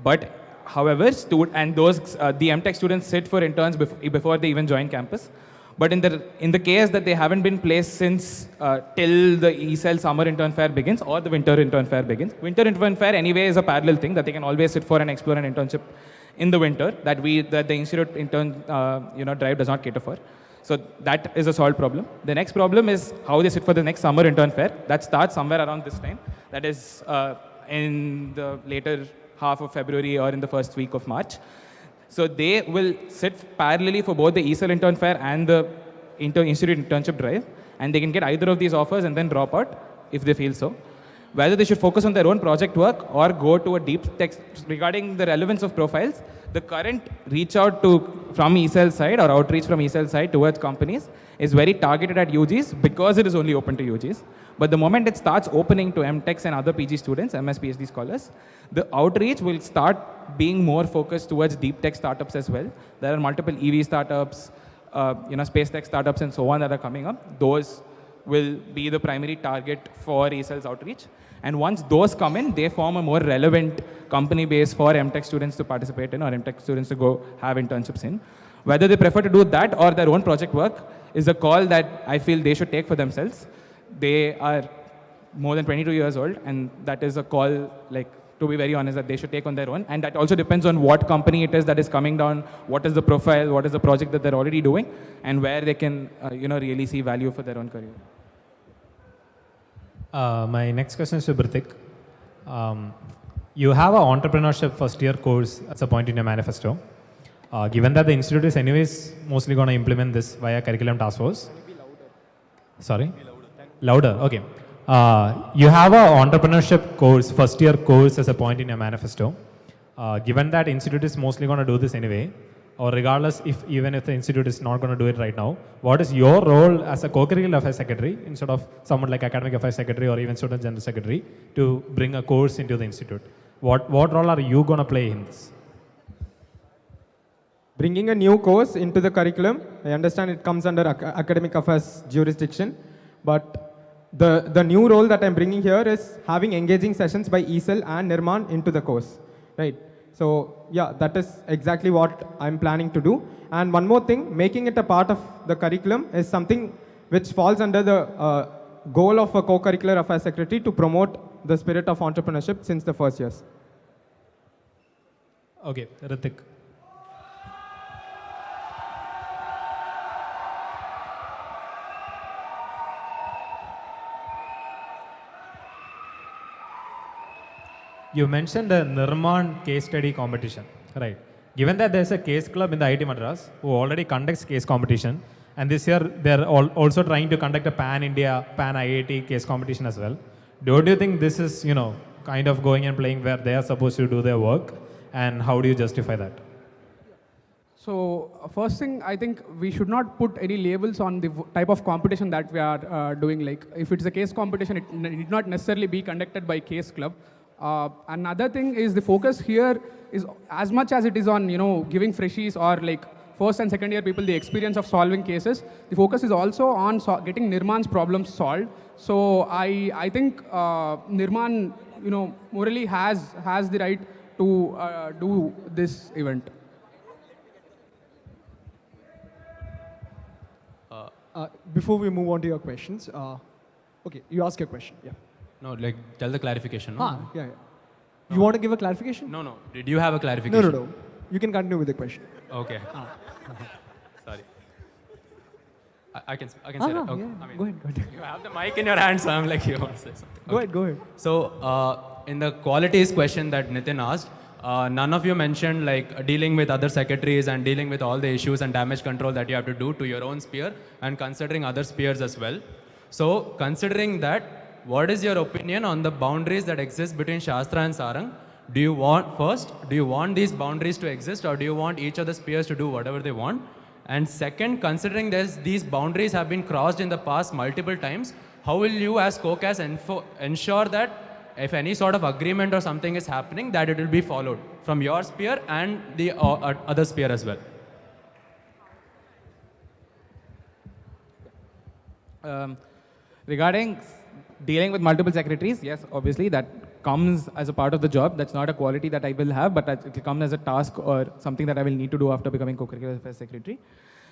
but however, the MTech students sit for interns before they even join campus. But in the case that they haven't been placed since till the ESL summer intern fair begins or the winter intern fair begins. Winter intern fair anyway is a parallel thing that they can always sit for and explore an internship in the winter that the institute intern drive does not cater for. So that is a solved problem. The next problem is how they sit for the next summer intern fair. That starts somewhere around this time. That is in the later half of February or in the first week of March. So they will sit parallelly for both the ESL intern fair and the institute internship drive, and they can get either of these offers and then drop out if they feel so. Whether they should focus on their own project work or go to a deep text regarding the relevance of profiles, the current reach out from ESL side or outreach from ESL side towards companies is very targeted at UGs because it is only open to UGs. But the moment it starts opening to MTechs and other PG students, MS, PhD scholars, the outreach will start being more focused towards deep tech startups as well. There are multiple EV startups, space tech startups and so on that are coming up. Those will be the primary target for ESL's outreach. And once those come in, they form a more relevant company base for MTech students to participate in or MTech students to go have internships in. Whether they prefer to do that or their own project work is a call that I feel they should take for themselves. They are more than 22 years old, and that is a call, to be very honest, that they should take on their own. And that also depends on what company it is that is coming down, what is the profile, what is the project that they're already doing, and where they can really see value for their own career. My next question is to Ritwick. You have an entrepreneurship first year course as a point in your manifesto. Given that the institute is anyways mostly going to implement this via curriculum task force. Sorry? Louder, okay. You have an entrepreneurship course, first year course as a point in your manifesto. Given that institute is mostly going to do this anyway, or regardless even if the institute is not going to do it right now, what is your role as a co-curricular affairs secretary instead of someone like academic affairs secretary or even student general secretary to bring a course into the institute? What role are you going to play in this? Bringing a new course into the curriculum, I understand it comes under academic affairs jurisdiction, but the new role that I'm bringing here is having engaging sessions by ESL and Nirman into the course, right? So yeah, that is exactly what I'm planning to do. And one more thing, making it a part of the curriculum is something which falls under the goal of a co-curricular affairs secretary to promote the spirit of entrepreneurship since the first years. Okay, Ritwick. You mentioned the Nirman case study competition, right? Given that there's a case club in the IIT Madras who already conducts case competition, and this year they're also trying to conduct a pan-India, pan-IIT case competition as well. Don't you think this is, kind of going and playing where they are supposed to do their work? And how do you justify that? So first thing, I think we should not put any labels on the type of competition that we are doing. Like if it's a case competition, it need not necessarily be conducted by case club. Another thing is the focus here is as much as it is on, giving freshies or like first and second year people the experience of solving cases, the focus is also on getting Nirman's problems solved. So I think Nirman, morally has the right to do this event. Before we move on to your questions, okay, you ask your question. Yeah. No, like tell the clarification. No? Yeah. You want to give a clarification? No. Did you have a clarification? No. You can continue with the question. Okay. Sorry. I can say that. Okay. Yeah. Go ahead. You have the mic in your hand, so I'm like, you want to say something. Go ahead. So, in the qualities question that Nitin asked, none of you mentioned like dealing with other secretaries and dealing with all the issues and damage control that you have to do to your own sphere and considering other spheres as well. So, considering that, what is your opinion on the boundaries that exist between Shastra and Sarang? Do you want these boundaries to exist, or do you want each of the spheres to do whatever they want? And second, considering these boundaries have been crossed in the past multiple times, how will you as COCAS ensure that if any sort of agreement or something is happening, that it will be followed from your sphere and the other sphere as well? Regarding dealing with multiple secretaries, yes, obviously that comes as a part of the job. That's not a quality that I will have, but it will come as a task or something that I will need to do after becoming co-curricular affairs secretary.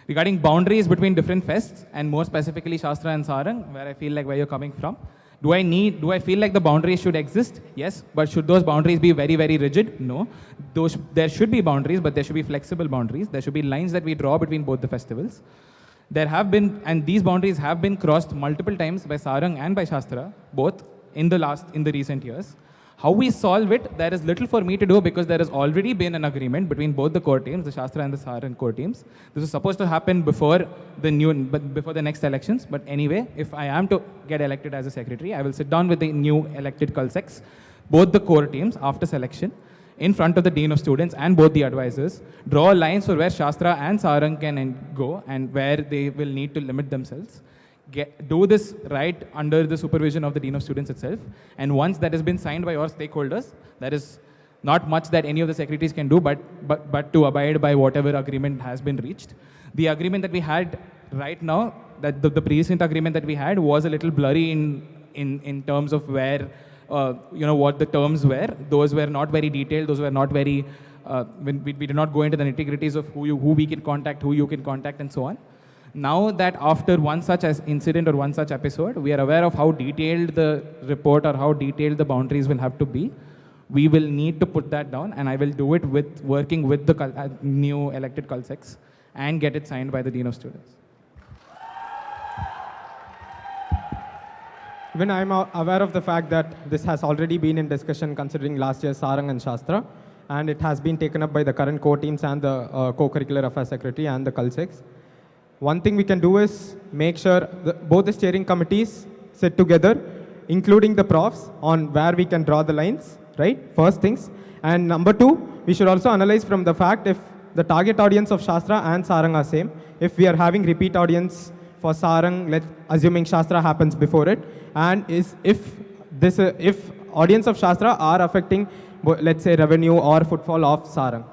Regarding boundaries between different fests, and more specifically Shastra and Sarang, where I feel like where you're coming from, do I feel like the boundaries should exist? Yes, but should those boundaries be very, very rigid? No. There should be boundaries, but there should be flexible boundaries. There should be lines that we draw between both the festivals. There have been, and these boundaries have been crossed multiple times by Sarang and by Shastra, both in the recent years. How we solve it, there is little for me to do because there has already been an agreement between both the core teams, the Shastra and the Sarang core teams. This is supposed to happen before the next elections. But anyway, if I am to get elected as a secretary, I will sit down with the new elected Culsecs, both the core teams after selection, in front of the Dean of Students and both the advisors, draw lines for where Shastra and Sarang can go and where they will need to limit themselves. Do this right under the supervision of the Dean of Students itself. And once that has been signed by all stakeholders, there is not much that any of the secretaries can do but to abide by whatever agreement has been reached. The agreement that we had right now, that the recent agreement that we had was a little blurry in terms of where what the terms were. Those were not very detailed. Those were not very, we did not go into the nitty-gritties of who we can contact, who you can contact, and so on. Now that after one such incident or one such episode, we are aware of how detailed the report or how detailed the boundaries will have to be. We will need to put that down, and I will do it working with the new elected Culsecs and get it signed by the Dean of Students. Even I am aware of the fact that this has already been in discussion considering last year's Sarang and Shastra, and it has been taken up by the current core teams and the co-curricular affairs secretary and the Culsecs. One thing we can do is make sure both the steering committees sit together, including the profs, on where we can draw the lines, right? First things. And number two, we should also analyze from the fact if the target audience of Shastra and Sarang are same. If we are having repeat audience for Sarang, assuming Shastra happens before it, and if audience of Shastra are affecting, let's say, revenue or footfall of Sarang.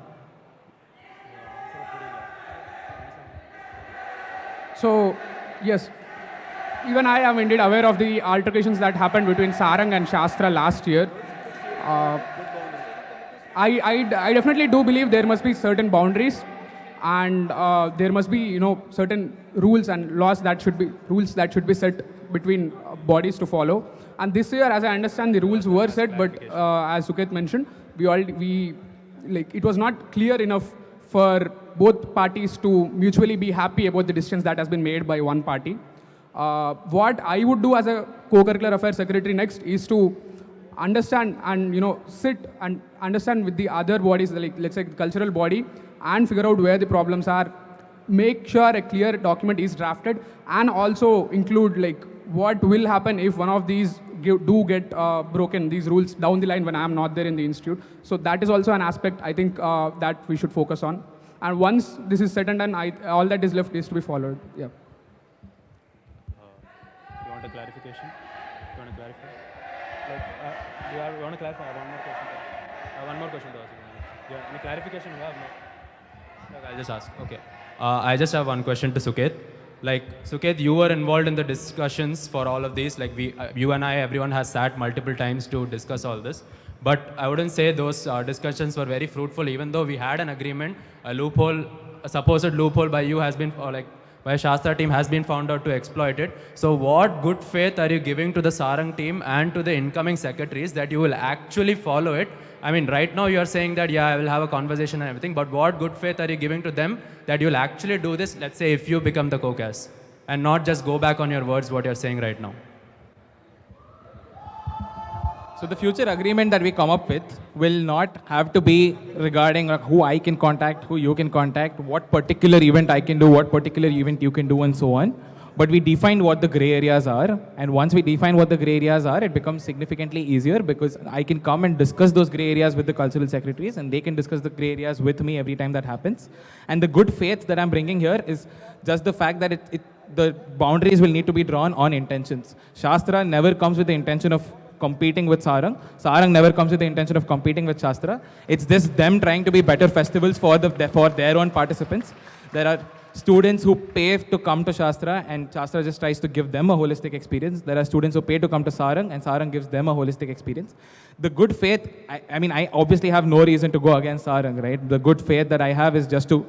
So, yes, even I am indeed aware of the altercations that happened between Sarang and Shastra last year. I definitely do believe there must be certain boundaries, and there must be certain rules and laws that should be set between bodies to follow. And this year, as I understand, the rules were set, but as Suket mentioned, it was not clear enough for both parties to mutually be happy about the decisions that has been made by one party. What I would do as a co-curricular affairs secretary next is to understand and sit and understand with the other bodies, like let's say the cultural body, and figure out where the problems are. Make sure a clear document is drafted, and also include what will happen if one of these do get broken, these rules down the line when I am not there in the institute. So that is also an aspect I think that we should focus on. And once this is set and done, all that is left is to be followed. Yeah. You want a clarification? You want to clarify? You want to clarify? I have one more question. One more question to ask. Any clarification you have? No? Okay, I'll just ask. Okay. I just have one question to Suket. Like, Suket, you were involved in the discussions for all of these. Like, you and I, everyone has sat multiple times to discuss all this. But I wouldn't say those discussions were very fruitful, even though we had an agreement. A loophole, a supposed loophole by you has been, by Shastra team has been found out to exploit it. So what good faith are you giving to the Sarang team and to the incoming secretaries that you will actually follow it? I mean, right now you are saying that, yeah, I will have a conversation and everything, but what good faith are you giving to them that you'll actually do this, let's say, if you become the COCAS, and not just go back on your words, what you're saying right now? So the future agreement that we come up with will not have to be regarding who I can contact, who you can contact, what particular event I can do, what particular event you can do, and so on. But we defined what the gray areas are, and once we define what the gray areas are, it becomes significantly easier because I can come and discuss those gray areas with the cultural secretaries, and they can discuss the gray areas with me every time that happens. And the good faith that I'm bringing here is just the fact that the boundaries will need to be drawn on intentions. Shastra never comes with the intention of competing with Sarang. Sarang never comes with the intention of competing with Shastra. It's just them trying to be better festivals for their own participants. There are students who pay to come to Shastra, and Shastra just tries to give them a holistic experience. There are students who pay to come to Sarang, and Sarang gives them a holistic experience. The good faith, I mean, I obviously have no reason to go against Sarang, right? The good faith that I have is just to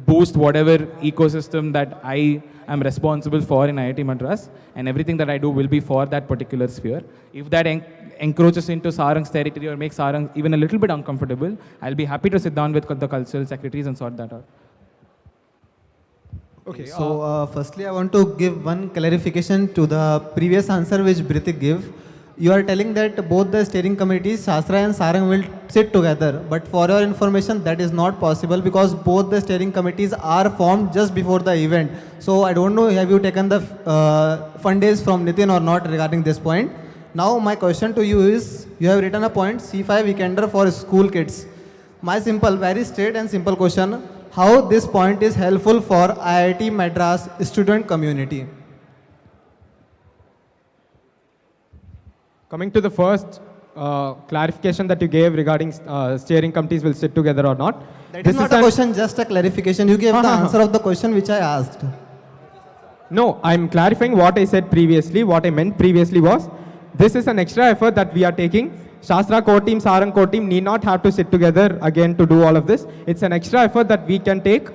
boost whatever ecosystem that I am responsible for in IIT Madras, and everything that I do will be for that particular sphere. If that encroaches into Sarang's territory or makes Sarang even a little bit uncomfortable, I'll be happy to sit down with the cultural secretaries and sort that out. Okay, so firstly I want to give one clarification to the previous answer which Ritwick gave. You are telling that both the steering committees, Shastra and Sarang, will sit together. But for your information, that is not possible because both the steering committees are formed just before the event. So I don't know, have you taken the fund days from Nitin or not regarding this point? Now my question to you is, you have written a point, C5 weekender for school kids. My simple, very straight and simple question, how this point is helpful for IIT Madras student community? Coming to the first clarification that you gave regarding steering committees will sit together or not. That is not a question, just a clarification. You gave the answer of the question which I asked. No, I'm clarifying what I said previously. What I meant previously was, this is an extra effort that we are taking. Shastra core team, Sarang core team need not have to sit together again to do all of this. It's an extra effort that we can take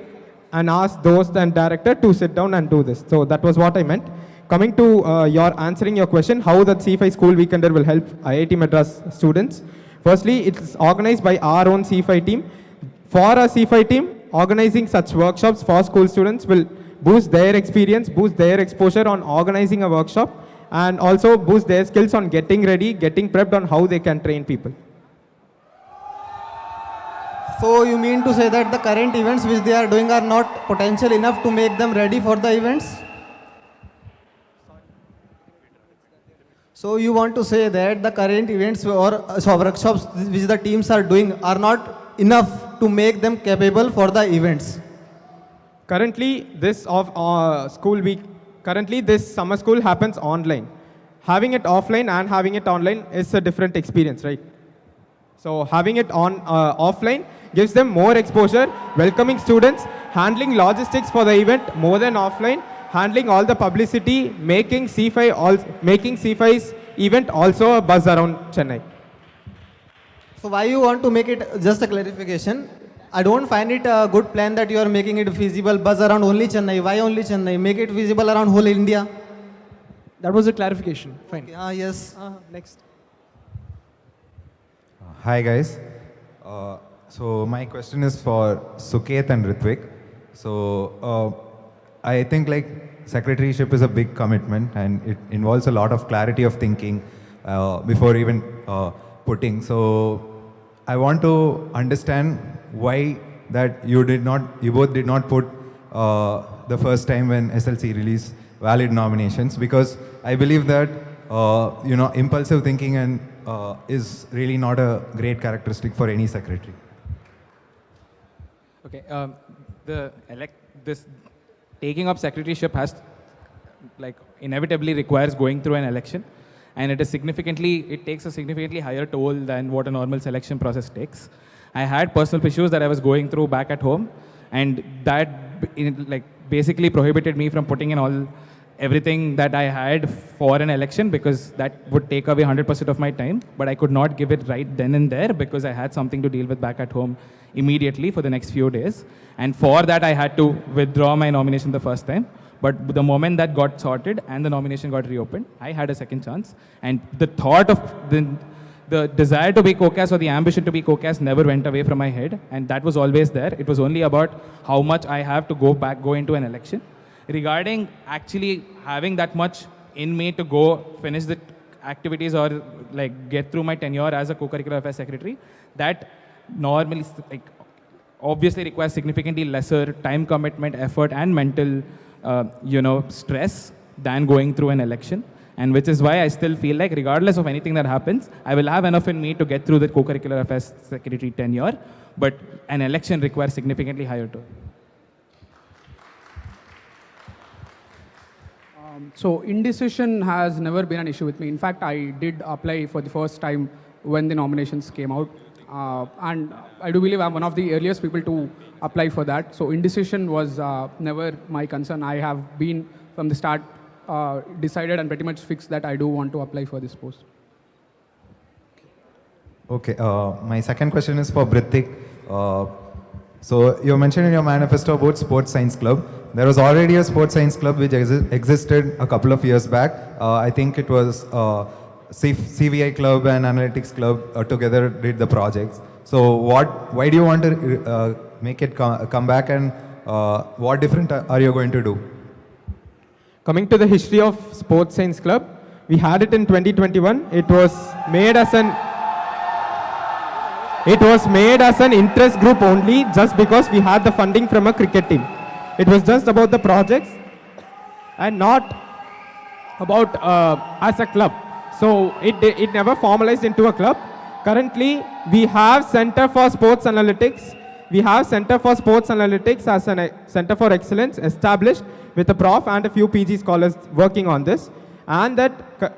and ask those and director to sit down and do this. So that was what I meant. Coming to your answering your question, how the C5 school weekender will help IIT Madras students. Firstly, it's organized by our own C5 team. For our C5 team, organizing such workshops for school students will boost their experience, boost their exposure on organizing a workshop, and also boost their skills on getting ready, getting prepped on how they can train people. So you mean to say that the current events which they are doing are not potential enough to make them ready for the events? So you want to say that the current events or workshops which the teams are doing are not enough to make them capable for the events? Currently, this this summer school happens online. Having it offline and having it online is a different experience, right? So having it on offline gives them more exposure, welcoming students, handling logistics for the event more than offline, handling all the publicity, making C5's event also a buzz around Chennai. So why you want to make it, just a clarification, I don't find it a good plan that you are making it feasible buzz around only Chennai. Why only Chennai? Make it feasible around whole India. That was a clarification. Fine. Okay, yes. Next. Hi guys. So my question is for Suket and Ritwick. So I think like secretaryship is a big commitment and it involves a lot of clarity of thinking before even putting. So I want to understand why that you both did not put the first time when SLC released valid nominations, because I believe that impulsive thinking and is really not a great characteristic for any secretary. Okay, this taking up secretaryship has inevitably requires going through an election, and it takes a significantly higher toll than what a normal selection process takes. I had personal issues that I was going through back at home, and that basically prohibited me from putting in everything that I had for an election, because that would take away 100% of my time, but I could not give it right then and there because I had something to deal with back at home immediately for the next few days. And for that, I had to withdraw my nomination the first time. But the moment that got sorted and the nomination got reopened, I had a second chance. And the thought of the desire to be co-cast or the ambition to be co-cast never went away from my head. And that was always there. It was only about how much I have to go into an election. Regarding actually having that much in me to go finish the activities or get through my tenure as a co-curricular affairs secretary, that normally obviously requires significantly lesser time commitment, effort, and mental stress than going through an election. And which is why I still feel like regardless of anything that happens, I will have enough in me to get through the co-curricular affairs secretary tenure, but an election requires significantly higher toll. So indecision has never been an issue with me. In fact, I did apply for the first time when the nominations came out. And I do believe I'm one of the earliest people to apply for that. So indecision was never my concern. I have been from the start decided and pretty much fixed that I do want to apply for this post. Okay, my second question is for Ritwick. So you mentioned in your manifesto about sports science club. There was already a sports science club which existed a couple of years back. I think it was CVI club and analytics club together did the projects. So why do you want to make it come back, and what different are you going to do? Coming to the history of Sports Science Club, we had it in 2021. It was made as an interest group only, just because we had the funding from a cricket team. It was just about the projects and not about as a club. So it never formalized into a club. Currently, we have Center for Sports Analytics. We have Center for Sports Analytics as a Center for Excellence established with a prof and a few PG scholars working on this. And that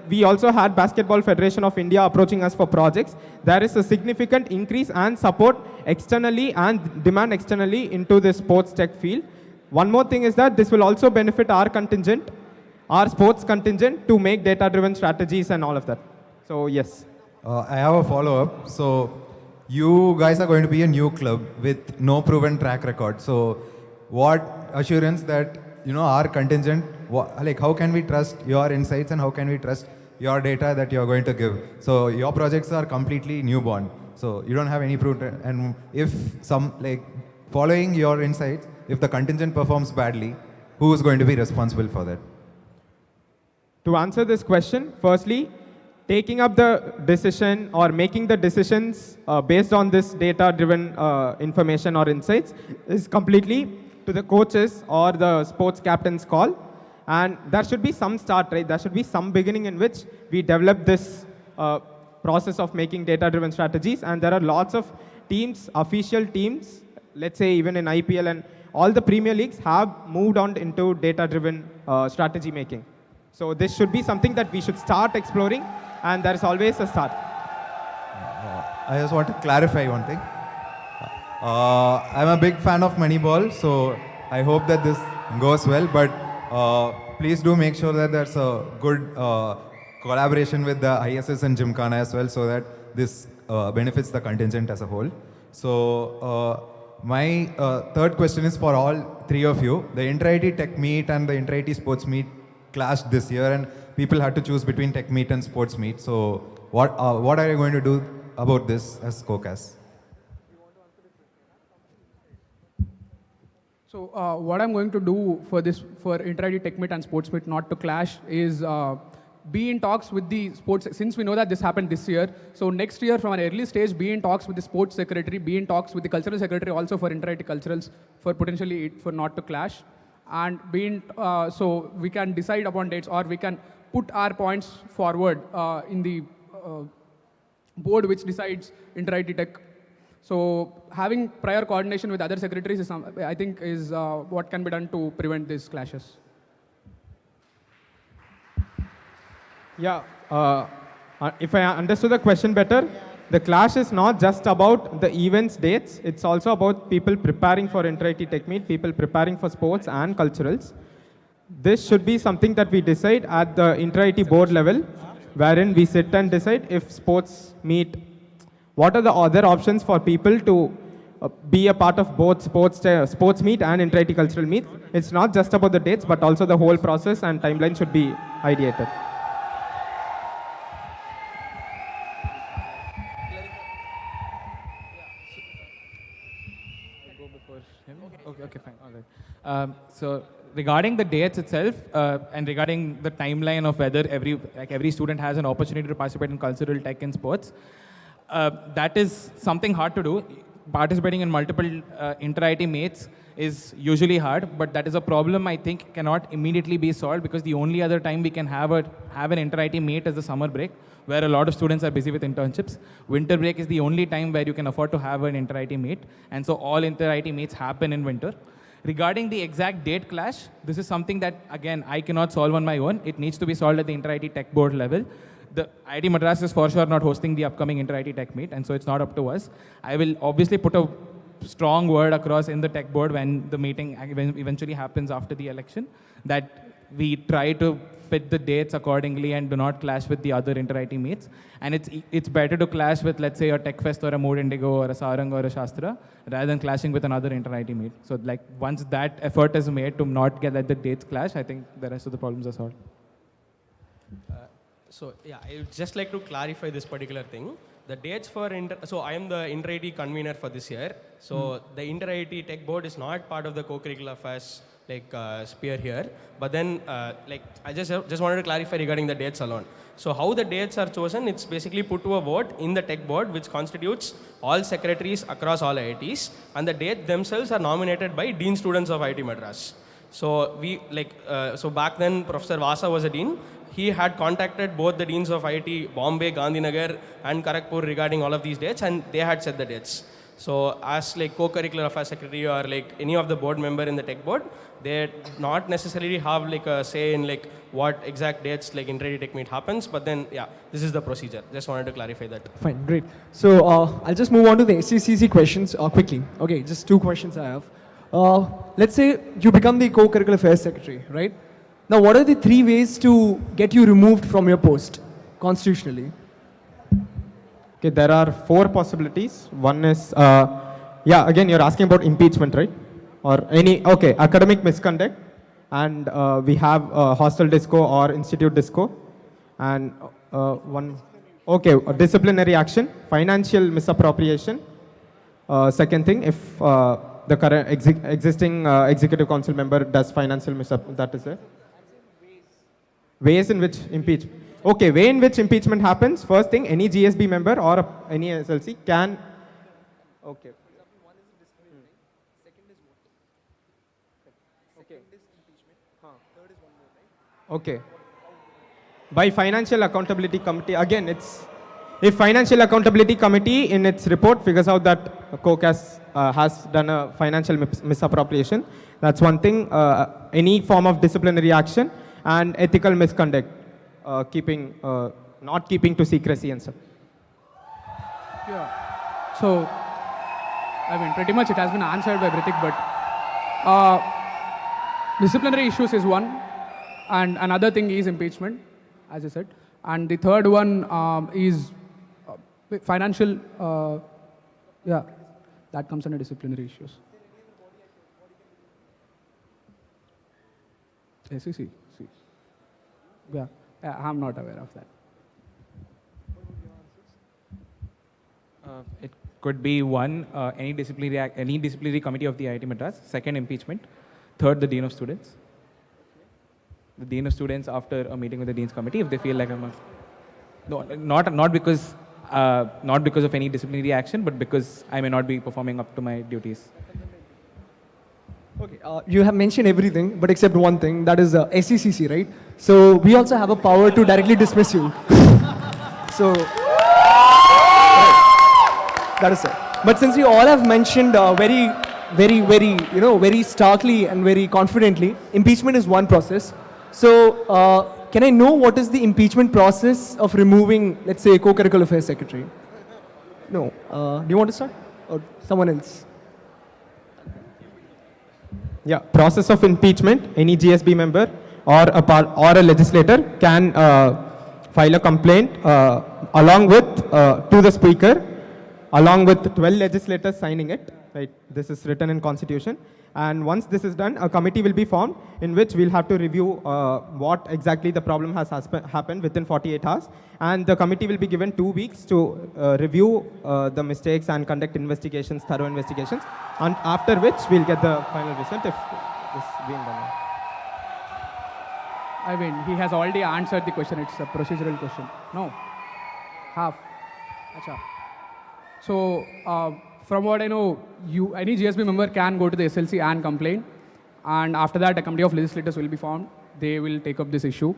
we also had Basketball Federation of India approaching us for projects. There is a significant increase and support externally and demand externally into the sports tech field. One more thing is that this will also benefit our contingent, our sports contingent, to make data-driven strategies and all of that. So yes. I have a follow-up. So you guys are going to be a new club with no proven track record. So what assurance that our contingent, how can we trust your insights and how can we trust your data that you're going to give? So your projects are completely newborn. So you don't have any proof. And if following your insights, if the contingent performs badly, who is going to be responsible for that? To answer this question, firstly, taking up the decision or making the decisions based on this data-driven information or insights is completely to the coaches or the sports captain's call. And there should be some start, right? There should be some beginning in which we develop this process of making data-driven strategies. And there are lots of teams, official teams, let's say even in IPL and all the Premier Leagues have moved on into data-driven strategy making. So this should be something that we should start exploring, and there is always a start. I just want to clarify one thing. I'm a big fan of Moneyball, so I hope that this goes well, but please do make sure that there's a good collaboration with the ISS and Gymkhana as well, so that this benefits the contingent as a whole. So my third question is for all three of you. The Inter-IT Tech Meet and the Inter-IT Sports Meet clashed this year, and people had to choose between Tech Meet and Sports Meet. So what are you going to do about this as co-cast? So what I'm going to do for Inter-IT Tech Meet and Sports Meet not to clash is be in talks with the sports, since we know that this happened this year. So next year from an early stage, be in talks with the sports secretary, be in talks with the cultural secretary also for Inter-IT Culturals for potentially for not to clash. And so we can decide upon dates, or we can put our points forward in the board which decides Inter-IT Tech. So having prior coordination with other secretaries is I think is what can be done to prevent these clashes. Yeah, if I understood the question better, the clash is not just about the events dates, it's also about people preparing for inter-IT tech meet, people preparing for sports and culturals. This should be something that we decide at the inter-IT board level, wherein we sit and decide if sports meet, what are the other options for people to be a part of both sports meet and inter-IT cultural meet. It's not just about the dates, but also the whole process and timeline should be ideated. Okay, fine. All right. So regarding the dates itself and regarding the timeline of whether every student has an opportunity to participate in cultural, tech, and sports, that is something hard to do. Participating in multiple inter-IT meets is usually hard, but that is a problem I think cannot immediately be solved because the only other time we can have an inter-IT meet is the summer break, where a lot of students are busy with internships. Winter break is the only time where you can afford to have an inter-IT meet, and so all inter-IT meets happen in winter. Regarding the exact date clash, this is something that, again, I cannot solve on my own. It needs to be solved at the inter-IT tech board level. The IIT Madras is for sure not hosting the upcoming inter-IT tech meet, and so it's not up to us. I will obviously put a strong word across in the tech board when the meeting eventually happens after the election, that we try to fit the dates accordingly and do not clash with the other inter-IT meets. And it's better to clash with, let's say, a Tech Fest or a Mood Indigo or a Sarang or a Shastra rather than clashing with another inter-IT meet. So like once that effort is made to not let the dates clash, I think the rest of the problems are solved. So yeah, I would just like to clarify this particular thing. The dates for so I am the inter-IT convener for this year. So the inter-IT tech board is not part of the co-curricular affairs sphere here. But then I just wanted to clarify regarding the dates alone. So how the dates are chosen, it's basically put to a vote in the tech board, which constitutes all secretaries across all IITs, and the dates themselves are nominated by dean students of IIT Madras. So we so back then Professor Vasa was a dean. He had contacted both the deans of IIT Bombay, Gandhinagar and Kharagpur regarding all of these dates, and they had set the dates. So as co-curricular affairs secretary or any of the board member in the tech board, they not necessarily have a say in what exact dates inter-IT tech meet happens, but then yeah, this is the procedure. Just wanted to clarify that. Fine, great. So I'll just move on to the SCCC questions quickly. Okay, just 2 questions I have. Let's say you become the co-curricular affairs secretary, right? Now, what are the 3 ways to get you removed from your post constitutionally? Okay, there are 4 possibilities. One is, again, you're asking about impeachment, right? Or academic misconduct. And we have hostel disco or institute disco. And a disciplinary action, financial misappropriation. Second thing, if the current existing executive council member does financial that is it. Ways in which impeachment. Okay, way in which impeachment happens. First thing, any GSB member or any SLC can. Okay. Okay. By Financial Accountability Committee, again, if Financial Accountability Committee in its report figures out that COCAS has done a financial misappropriation, that's one thing. Any form of disciplinary action and ethical misconduct, not keeping to secrecy and stuff. Yeah. So, I mean, pretty much it has been answered by Ritwick, but disciplinary issues is one, and another thing is impeachment, as I said, and the third one is financial. That comes under disciplinary issues. SEC. Yeah, I'm not aware of that. It could be one, any disciplinary committee of the IIT Madras. Second, impeachment. Third, the dean of students. The dean of students after a meeting with the dean's committee, if they feel like not because of any disciplinary action, but because I may not be performing up to my duties. Okay, you have mentioned everything, but except one thing, that is SECC, right? So we also have a power to directly dismiss you. So, that is it. But since you all have mentioned very starkly and very confidently, impeachment is one process. So, can I know what is the impeachment process of removing, let's say, co-curricular affairs secretary? No. Do you want to start? Or someone else? Yeah, process of impeachment, any GSB member or a legislator can file a complaint along with to the speaker, along with 12 legislators signing it. Right, this is written in constitution. And once this is done, a committee will be formed in which we'll have to review what exactly the problem has happened within 48 hours. And the committee will be given 2 weeks to review the mistakes and conduct investigations, thorough investigations. And after which we'll get the final result if this being done. I mean, he has already answered the question. It's a procedural question. No. Half. Acha. So, from what I know, any GSB member can go to the SLC and complain. And after that, a committee of legislators will be formed. They will take up this issue.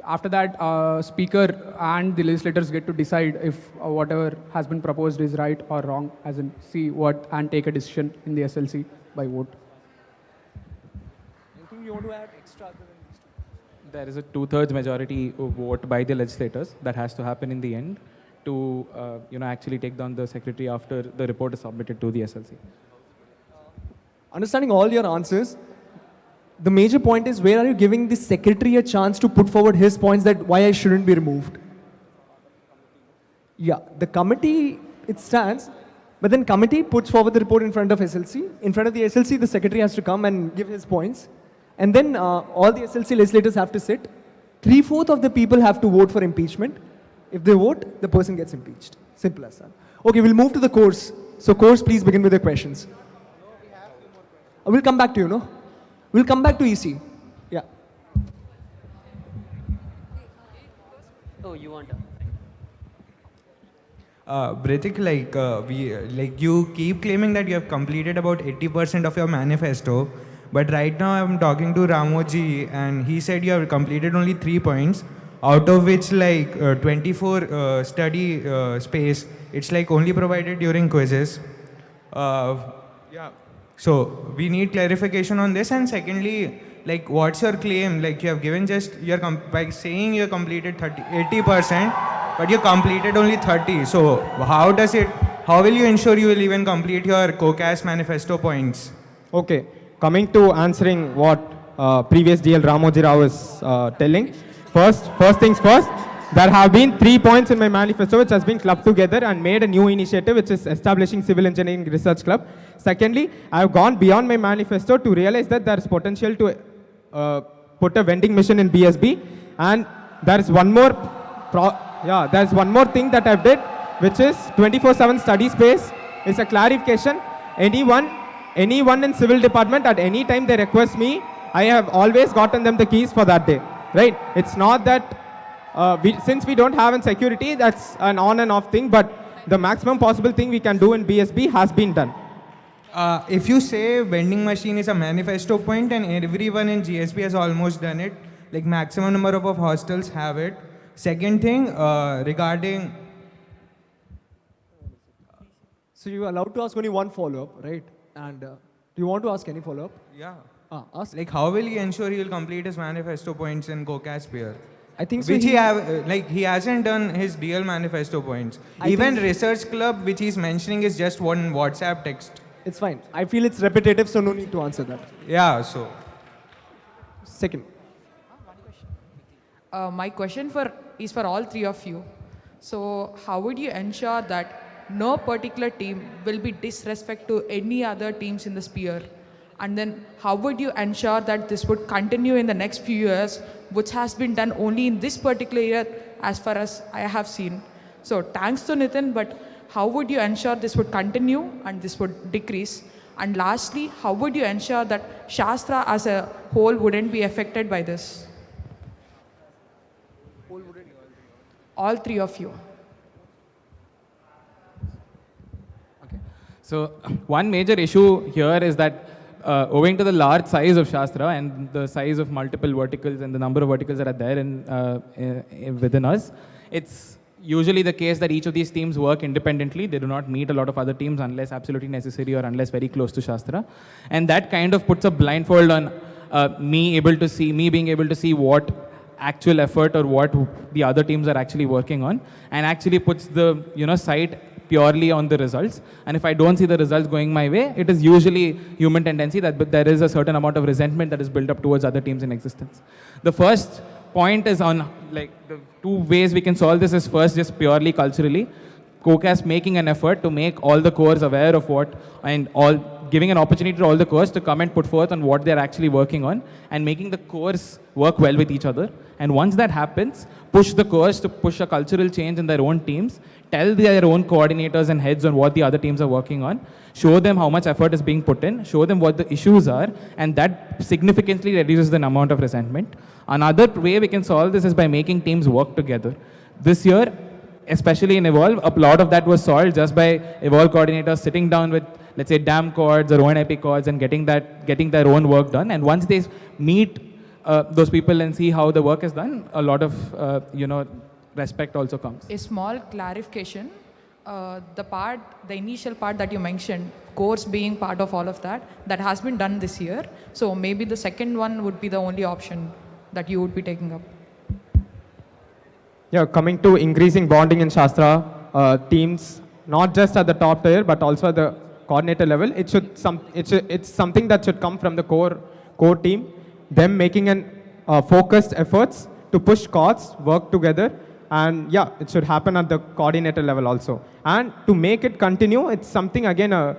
After that, speaker and the legislators get to decide if whatever has been proposed is right or wrong, as in see what and take a decision in the SLC by vote. Anything you want to add extra other than these two? There is a 2/3 majority vote by the legislators that has to happen in the end to actually take down the secretary after the report is submitted to the SLC. Understanding all your answers, the major point is where are you giving the secretary a chance to put forward his points that why I shouldn't be removed? Yeah, the committee, it stands, but then committee puts forward the report in front of SLC. In front of the SLC, the secretary has to come and give his points. And then all the SLC legislators have to sit. 3/4 of the people have to vote for impeachment. If they vote, the person gets impeached. Simple as that. Okay, we'll move to the course. So course, please begin with your questions. We'll come back to you, no? We'll come back to EC. Yeah. Oh, you want to? Britik, you keep claiming that you have completed about 80% of your manifesto, but right now I'm talking to Ramoji and he said you have completed only 3 points, out of which 24 study space, it's only provided during quizzes. Yeah. So we need clarification on this. And secondly, what's your claim? You have given just, by saying you completed 80%, but you completed only 30. So how will you ensure you will even complete your COCAS manifesto points? Okay, coming to answering what previous DL Ramoji Rao is telling. First things first, there have been 3 points in my manifesto which has been clubbed together and made a new initiative which is establishing Civil Engineering Research Club. Secondly, I have gone beyond my manifesto to realize that there is potential to put a vending machine in BSB, and there is one more thing that I've did, which is 24/7 study space. It's a clarification. Anyone in civil department at any time they request me, I have always gotten them the keys for that day. Right? It's not that since we don't have in security, that's an on and off thing, but the maximum possible thing we can do in BSB has been done. If you say vending machine is a manifesto point and everyone in GSB has almost done it, maximum number of hostels have it. Second thing, regarding... So you're allowed to ask only one follow-up, right? And do you want to ask any follow-up? Yeah. Ask. How will he ensure he will complete his manifesto points in COCAS sphere? I think so. Which he hasn't done his DL manifesto points. Even research club, which he's mentioning, is just one WhatsApp text. It's fine. I feel it's repetitive, so no need to answer that. Yeah, so. Second. My question is for all three of you. So how would you ensure that no particular team will be disrespect to any other teams in the sphere? And then how would you ensure that this would continue in the next few years, which has been done only in this particular year as far as I have seen? So thanks to Nitin, but how would you ensure this would continue and this would decrease? And lastly, how would you ensure that Shastra as a whole wouldn't be affected by this? All three of you. Okay. So one major issue here is that owing to the large size of Shastra and the size of multiple verticals and the number of verticals that are there within us, it's usually the case that each of these teams work independently. They do not meet a lot of other teams unless absolutely necessary or unless very close to Shastra. And that kind of puts a blindfold on me being able to see what actual effort or what the other teams are actually working on, and actually puts the sight purely on the results. And if I don't see the results going my way, it is usually human tendency that there is a certain amount of resentment that is built up towards other teams in existence. The first point is on, like, the two ways we can solve this is first just purely culturally. COCAS making an effort to make all the cores aware of what, and all giving an opportunity to all the cores to come and put forth on what they're actually working on, and making the cores work well with each other. And once that happens, push the cores to push a cultural change in their own teams, tell their own coordinators and heads on what the other teams are working on, show them how much effort is being put in, show them what the issues are, and that significantly reduces the amount of resentment. Another way we can solve this is by making teams work together. This year, especially in Evolve, a lot of that was solved just by Evolve coordinators sitting down with, let's say, DAM codes or ONIP codes and getting their own work done. And once they meet those people and see how the work is done, a lot of respect also comes. A small clarification, the initial part that you mentioned, course being part of all of that has been done this year. So maybe the second one would be the only option that you would be taking up. Yeah, coming to increasing bonding in Shastra, teams, not just at the top tier, but also at the coordinator level, it's something that should come from the core team, them making an focused efforts to push cause, work together, and yeah, it should happen at the coordinator level also. And to make it continue, it's something, again, a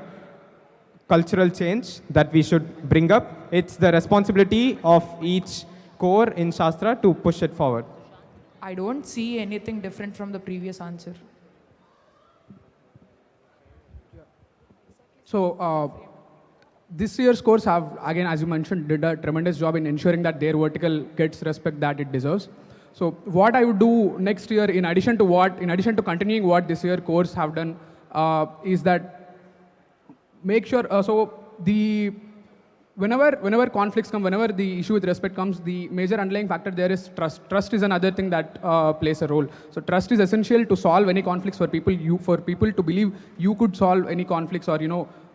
cultural change that we should bring up. It's the responsibility of each core in Shastra to push it forward. I don't see anything different from the previous answer. So this year's course have, again, as you mentioned, did a tremendous job in ensuring that their vertical gets respect that it deserves. So what I would do next year, in addition to continuing what this year course have done, is that make sure, whenever conflicts come, whenever the issue with respect comes, the major underlying factor there is trust. Trust is another thing that plays a role. So trust is essential to solve any conflicts for people to believe you could solve any conflicts, or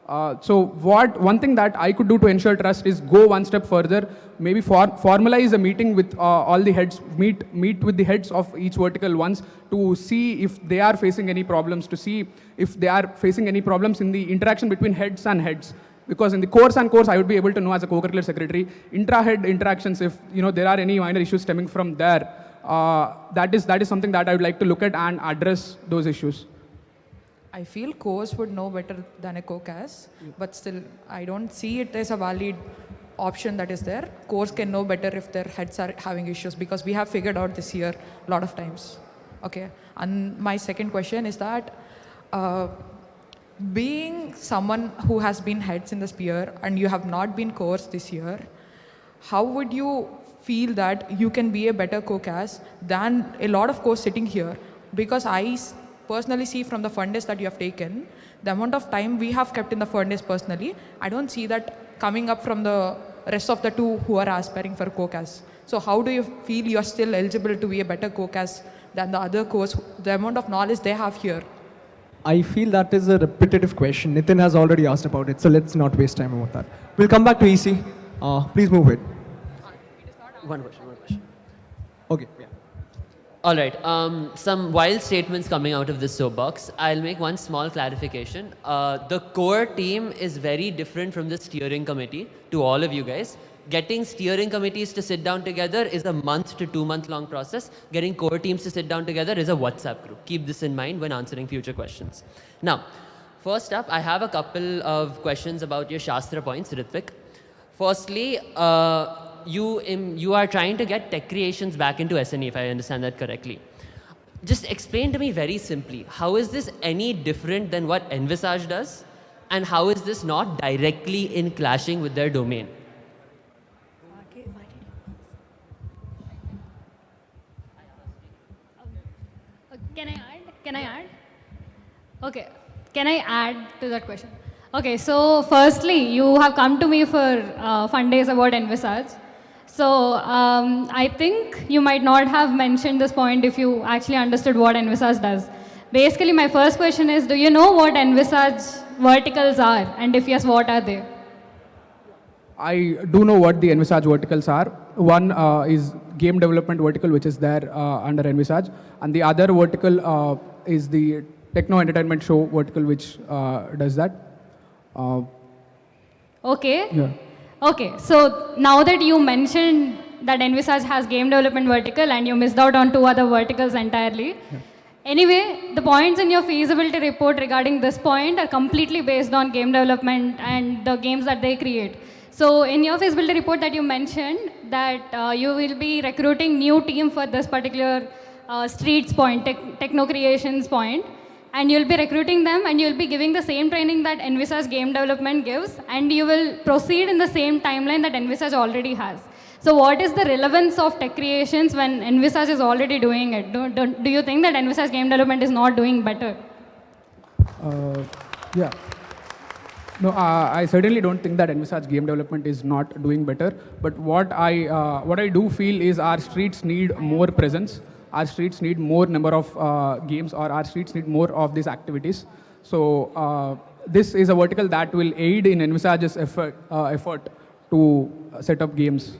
one thing that I could do to ensure trust is go one step further, maybe formalize a meeting with all the heads, meet with the heads of each vertical once to see if they are facing any problems, to see if they are facing any problems in the interaction between heads and heads. Because in the course, I would be able to know as a co-curricular secretary, intra-head interactions, if there are any minor issues stemming from there, that is something that I would like to look at and address those issues. I feel course would know better than a COCAS, but still, I don't see it as a valid option that is there. Course can know better if their heads are having issues, because we have figured out this year a lot of times. Okay, and my second question is that, being someone who has been heads in the sphere and you have not been course this year, how would you feel that you can be a better COCAS than a lot of course sitting here? Because I personally see from the fund days that you have taken, the amount of time we have kept in the fund days personally, I don't see that coming up from the rest of the two who are aspiring for COCAS. So how do you feel you are still eligible to be a better COCAS than the other course, the amount of knowledge they have here? I feel that is a repetitive question. Nitin has already asked about it, so let's not waste time about that. We'll come back to EC. Please move it. One question. Okay. Yeah. All right. Some wild statements coming out of this soapbox. I'll make one small clarification. The core team is very different from the steering committee to all of you guys. Getting steering committees to sit down together is a month to 2 month long process. Getting core teams to sit down together is a WhatsApp group. Keep this in mind when answering future questions. Now, first up, I have a couple of questions about your Shastra points, Ritwick. Firstly, you are trying to get tech creations back into SNE, if I understand that correctly. Just explain to me very simply, how is this any different than what Envisage does? And how is this not directly in clashing with their domain? Can I add? Okay. Can I add to that question? Okay, so firstly, you have come to me for fun days about Envisage. So I think you might not have mentioned this point if you actually understood what Envisage does. Basically, my first question is, do you know what Envisage verticals are? And if yes, what are they? I do know what the Envisage verticals are. One is game development vertical, which is there under Envisage, and the other vertical is the techno entertainment show vertical, which does that. Okay. Yeah. Okay, so now that you mentioned that Envisage has game development vertical and you missed out on two other verticals entirely. Yeah. Anyway, the points in your feasibility report regarding this point are completely based on game development and the games that they create. So in your feasibility report that you mentioned that you will be recruiting new team for this particular streets point, techno creations point, and you'll be recruiting them and you'll be giving the same training that Envisage game development gives, and you will proceed in the same timeline that Envisage already has. So what is the relevance of tech creations when Envisage is already doing it? Do you think that Envisage game development is not doing better? Yeah. No, I certainly don't think that Envisage game development is not doing better. But what I do feel is our streets need more presence. Our streets need more number of games, or our streets need more of these activities. So this is a vertical that will aid in Envisage's effort to set up games.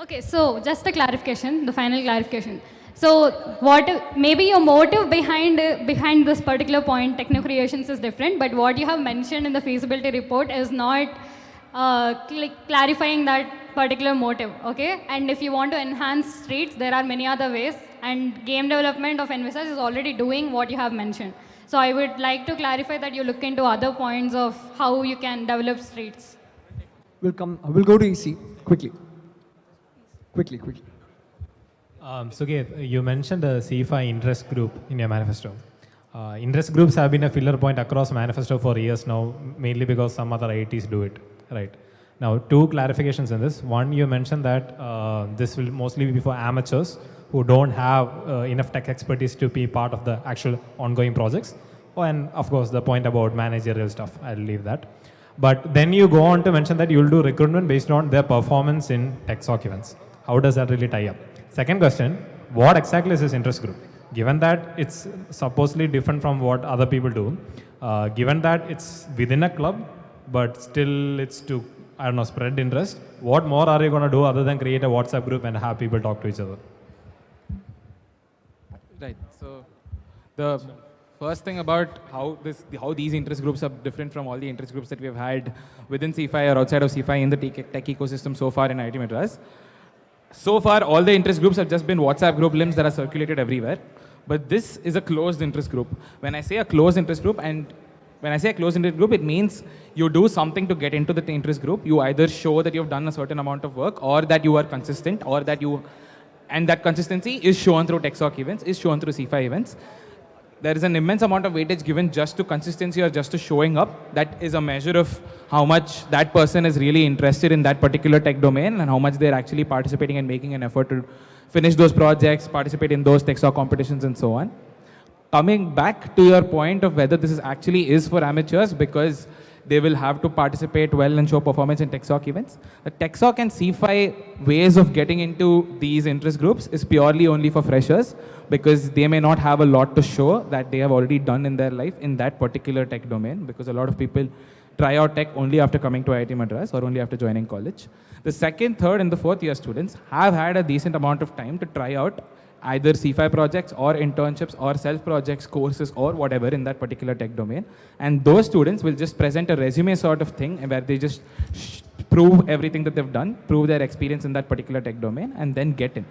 Okay, so just a clarification, the final clarification. So what maybe your motive behind this particular point, techno creations, is different, but what you have mentioned in the feasibility report is not clarifying that particular motive, okay? And if you want to enhance streets, there are many other ways, and game development of Envisage is already doing what you have mentioned. So I would like to clarify that you look into other points of how you can develop streets. We'll go to EC quickly. Quickly. Suket, you mentioned the CFI interest group in your manifesto. Interest groups have been a filler point across manifesto for years now, mainly because some other IITs do it, right? Now, two clarifications in this. One, you mentioned that this will mostly be for amateurs who don't have enough tech expertise to be part of the actual ongoing projects. Oh, and of course, the point about managerial stuff, I'll leave that. But then you go on to mention that you'll do recruitment based on their performance in TechSoc events. How does that really tie up? Second question, what exactly is this interest group? Given that it's supposedly different from what other people do, given that it's within a club, but still it's to, I don't know, spread interest, what more are you going to do other than create a WhatsApp group and have people talk to each other? Right, so the first thing about how these interest groups are different from all the interest groups that we have had within CFI or outside of CFI in the tech ecosystem so far in IIT Madras. So far, all the interest groups have just been WhatsApp group links that are circulated everywhere. But this is a closed interest group. When I say a closed interest group, it means you do something to get into the interest group. You either show that you've done a certain amount of work, or that you are consistent, or that and that consistency is shown through TechSoc events, is shown through CFI events. There is an immense amount of weightage given just to consistency or just to showing up. That is a measure of how much that person is really interested in that particular tech domain and how much they're actually participating and making an effort to finish those projects, participate in those TechSoc competitions and so on. Coming back to your point of whether this actually is for amateurs because they will have to participate well and show performance in TechSoc events. The TechSoc and CFI ways of getting into these interest groups is purely only for freshers because they may not have a lot to show that they have already done in their life in that particular tech domain, because a lot of people try out tech only after coming to IIT Madras or only after joining college. The second, third and the fourth year students have had a decent amount of time to try out either CFI projects or internships or self-projects, courses or whatever in that particular tech domain. And those students will just present a resume sort of thing where they just prove everything that they've done, prove their experience in that particular tech domain, and then get in.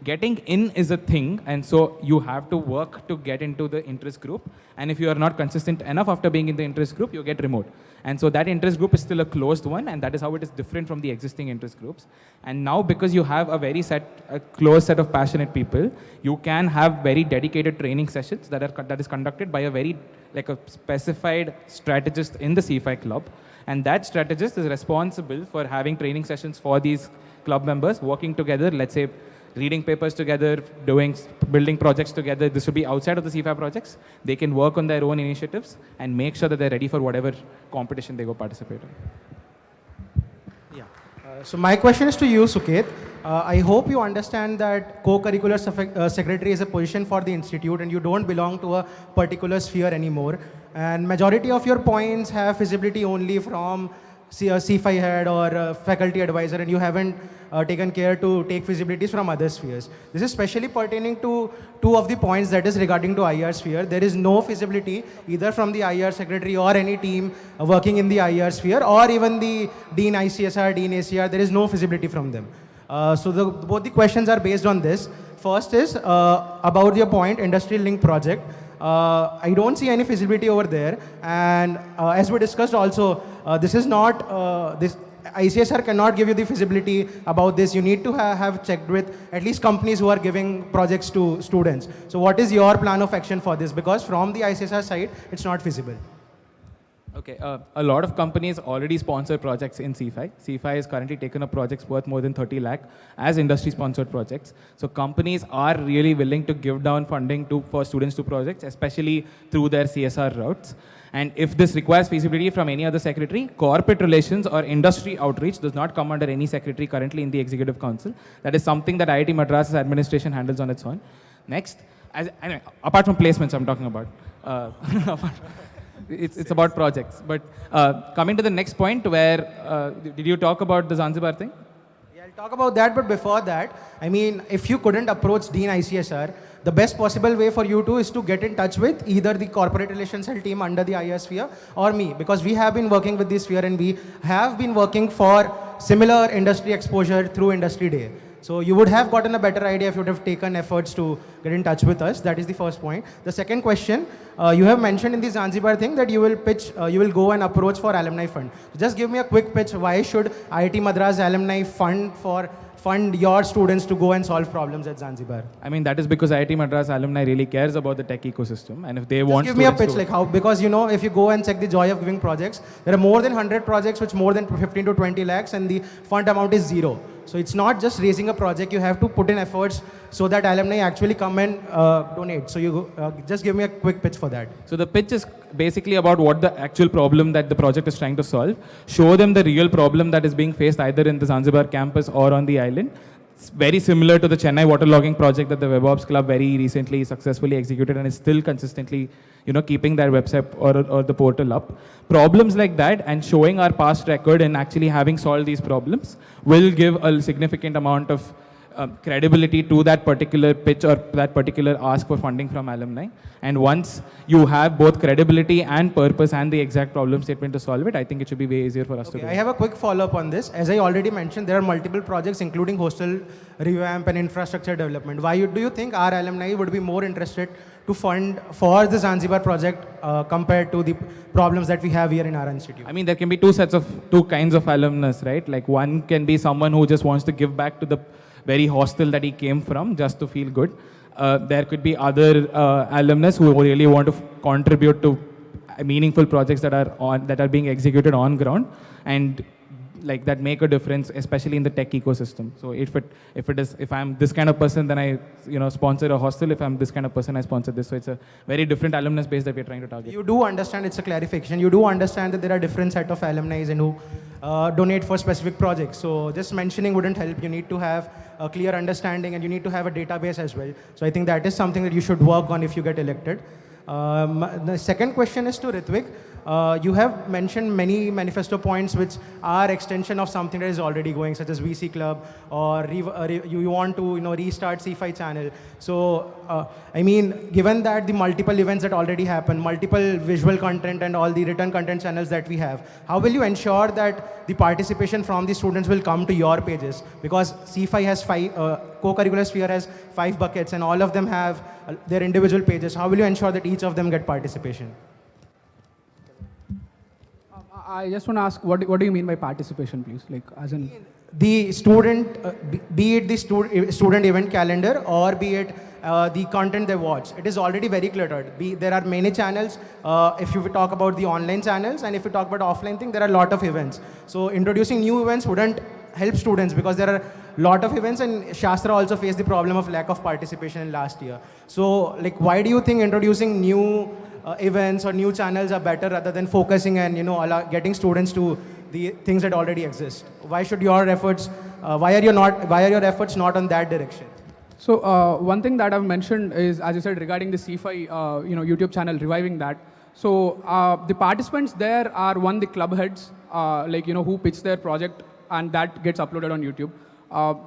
Getting in is a thing, and so you have to work to get into the interest group. And if you are not consistent enough after being in the interest group, you get removed. And so that interest group is still a closed one, and that is how it is different from the existing interest groups. And now because you have a closed set of passionate people, you can have very dedicated training sessions that is conducted by a specified strategist in the CFI club. And that strategist is responsible for having training sessions for these club members, working together, let's say reading papers together, building projects together. This will be outside of the CFI projects. They can work on their own initiatives and make sure that they're ready for whatever competition they go participate in. Yeah. So my question is to you, Suket. I hope you understand that co-curricular secretary is a position for the institute and you don't belong to a particular sphere anymore. And majority of your points have feasibility only from C5 head or a faculty advisor, and you haven't taken care to take feasibilities from other spheres. This is especially pertaining to two of the points, that is regarding to IR sphere. There is no feasibility either from the IR secretary or any team working in the IR sphere, or even the Dean ICSR, Dean ACR. There is no feasibility from them. So both the questions are based on this. First is about your point, industry link project. I don't see any feasibility over there. And as we discussed also, this is not, this ICSR cannot give you the feasibility about this. You need to have checked with at least companies who are giving projects to students. So what is your plan of action for this? Because from the ICSR side, it's not feasible. Okay, a lot of companies already sponsor projects in C5. C5 has currently taken up projects worth more than 30 lakh as industry-sponsored projects. So companies are really willing to give down funding for students to projects, especially through their CSR routes. And if this requires feasibility from any other secretary, corporate relations or industry outreach does not come under any secretary currently in the Executive Council. That is something that IIT Madras administration handles on its own. Next, anyway, apart from placements I'm talking about. It's about projects. But coming to the next point where, did you talk about the Zanzibar thing? Yeah, I'll talk about that, but before that, I mean, if you couldn't approach Dean ICSR, the best possible way for you to is to get in touch with either the corporate relations cell team under the IR sphere or me, because we have been working with this sphere and we have been working for similar industry exposure through Industry Day. So you would have gotten a better idea if you would have taken efforts to get in touch with us. That is the first point. The second question, you have mentioned in the Zanzibar thing that you will pitch, you will go and approach for alumni fund. Just give me a quick pitch. Why should IIT Madras alumni fund your students to go and solve problems at Zanzibar? I mean, that is because IIT Madras alumni really cares about the tech ecosystem. And if they want give me a pitch, like how, because you know, if you go and check the joy of giving projects, there are more than 100 projects which more than 15 to 20 lakhs and the fund amount is zero. So it's not just raising a project, you have to put in efforts so that alumni actually come and donate. So you just give me a quick pitch for that. So the pitch is basically about what the actual problem that the project is trying to solve. Show them the real problem that is being faced either in the Zanzibar campus or on the island. It's very similar to the Chennai waterlogging project that the WebOps Club very recently successfully executed and is still consistently, you know, keeping their website or the portal up. Problems like that and showing our past record and actually having solved these problems will give a significant amount of credibility to that particular pitch or that particular ask for funding from alumni. And once you have both credibility and purpose and the exact problem statement to solve it, I think it should be way easier for us to do. I have a quick follow-up on this. As I already mentioned, there are multiple projects including hostel revamp and infrastructure development. Why do you think our alumni would be more interested to fund for the Zanzibar project compared to the problems that we have here in our institute? I mean, there can be two kinds of alumnus, right? Like one can be someone who just wants to give back to the very hostel that he came from just to feel good. There could be other alumnus who really want to contribute to meaningful projects that are being executed on ground and like that make a difference, especially in the tech ecosystem. So if I'm this kind of person, then I sponsor a hostel. If I'm this kind of person, I sponsor this. So it's a very different alumnus base that we're trying to target. You do understand, it's a clarification. You do understand that there are different set of alumni and who donate for specific projects. So just mentioning wouldn't help. You need to have a clear understanding and you need to have a database as well. So I think that is something that you should work on if you get elected. The second question is to Ritwick. You have mentioned many manifesto points which are extension of something that is already going, such as VC Club, or you want to restart C5 channel. So I mean, given that the multiple events that already happen, multiple visual content and all the written content channels that we have, how will you ensure that the participation from the students will come to your pages? Because C5 has co-curricular sphere has 5 buckets and all of them have their individual pages. How will you ensure that each of them get participation? I just want to ask, what do you mean by participation, please? Like, as in the student, be it the student event calendar or be it the content they watch. It is already very cluttered. There are many channels. If you talk about the online channels and if you talk about offline thing, there are a lot of events. So introducing new events wouldn't help students because there are a lot of events, and Shastra also faced the problem of lack of participation in last year. So like, why do you think introducing new events or new channels are better rather than focusing and getting students to the things that already exist? Why should your efforts, why are your efforts not on that direction? So one thing that I've mentioned is, as you said, regarding the C5 YouTube channel, reviving that. So the participants there are the club heads, who pitch their project, and that gets uploaded on YouTube.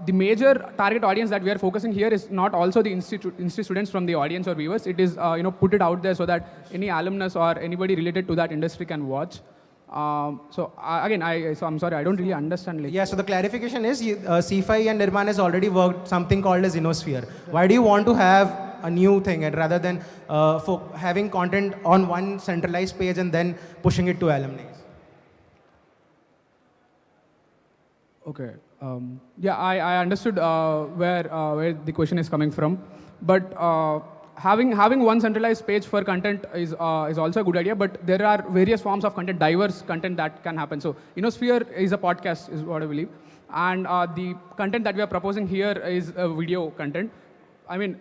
The major target audience that we are focusing here is not also the institute students from the audience or viewers. It is put it out there so that any alumnus or anybody related to that industry can watch. I'm sorry, I don't really understand. Yeah, so the clarification is CFI and Nirman has already worked something called as InnoSphere. Why do you want to have a new thing and rather than having content on one centralized page and then pushing it to alumni? Okay. I understood where the question is coming from, but having one centralized page for content is also a good idea. But there are various forms of content, diverse content that can happen. So InnoSphere is a podcast, is what I believe, and the content that we are proposing here is a video content. I mean,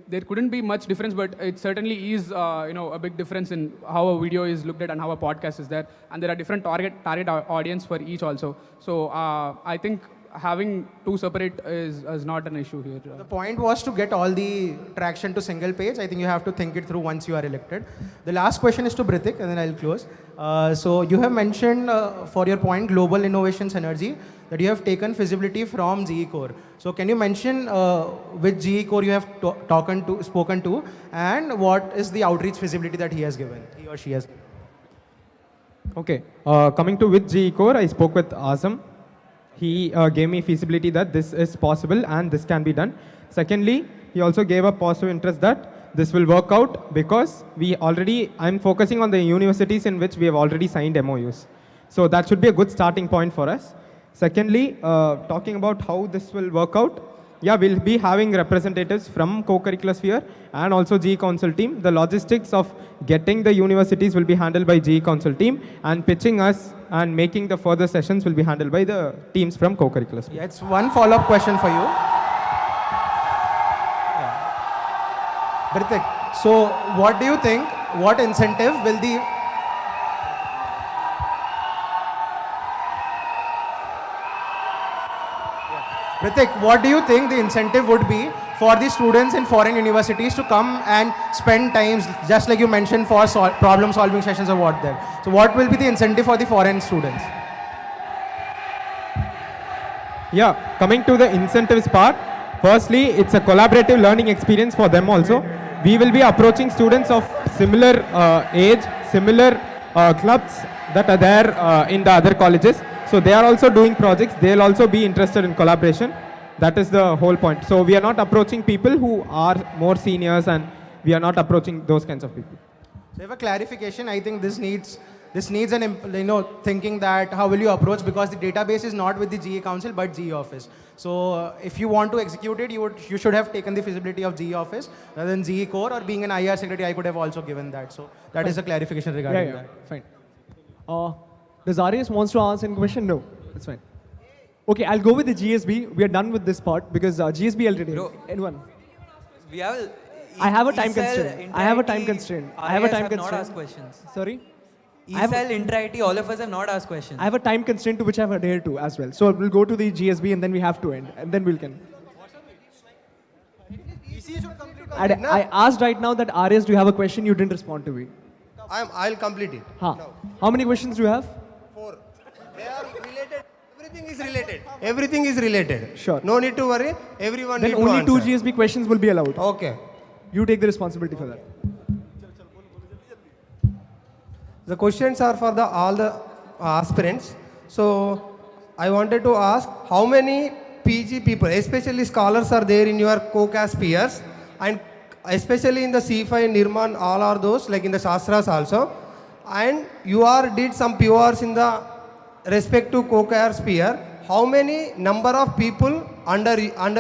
there couldn't be much difference, but it certainly is a big difference in how a video is looked at and how a podcast is there, and there are different target audience for each also. So I think having two separate is not an issue here. The point was to get all the traction to single page. I think you have to think it through once you are elected. The last question is to Ritwick, and then I'll close. So you have mentioned for your point, global innovation synergy, that you have taken feasibility from GE Core. So can you mention which GE Core you have spoken to, and what is the outreach feasibility that he or she has given? Okay, coming to with GE Core, I spoke with Azam. He gave me feasibility that this is possible and this can be done. Secondly, he also gave a positive interest that this will work out because I'm focusing on the universities in which we have already signed MOUs. So that should be a good starting point for us. Secondly, talking about how this will work out, yeah, we'll be having representatives from co-curricular sphere and also GE Council team. The logistics of getting the universities will be handled by GE Council team, and pitching us and making the further sessions will be handled by the teams from co-curricular sphere. Yeah, it's one follow-up question for you. Ritwick, so what do you think, what incentive will the Ritwick, what do you think the incentive would be for the students in foreign universities to come and spend times, just like you mentioned, for problem-solving sessions or what there? So what will be the incentive for the foreign students? Yeah, coming to the incentives part, firstly, it's a collaborative learning experience for them also. We will be approaching students of similar age, similar clubs that are there in the other colleges. So they are also doing projects. They'll also be interested in collaboration. That is the whole point. So we are not approaching people who are more seniors, and we are not approaching those kinds of people. So I have a clarification. I think this needs an thinking that how will you approach, because the database is not with the GE Council but GE office. So if you want to execute it, you should have taken the feasibility of GE office rather than GE Core, or being an IR secretary, I could have also given that. So that is a clarification regarding that. Fine. Does Arias wants to answer any question? No, it's fine. Okay, I'll go with the GSB. We are done with this part because GSB already. Anyone? We have. I have a time constraint. I have a time constraint. Not asked questions. Sorry? ESL, Inter-IT, all of us have not asked questions. I have a time constraint to which I have adhered to as well. So we'll go to the GSB and then we have to end. And then we'll can. I asked right now that Arias, do you have a question? You didn't respond to me. I'll complete it. How many questions do you have? 4. They are related. Everything is related. Everything is related. Sure. No need to worry. Everyone Then need only to 2 GSB questions will be allowed. Okay. You take the responsibility for that. The questions are for all the aspirants. So I wanted to ask how many PG people, especially scholars, are there in your co-cast peers, and especially in the C5, Nirman, all are those, like in the Shastras also. And you did some PORs in the respect to co-care sphere. How many number of people under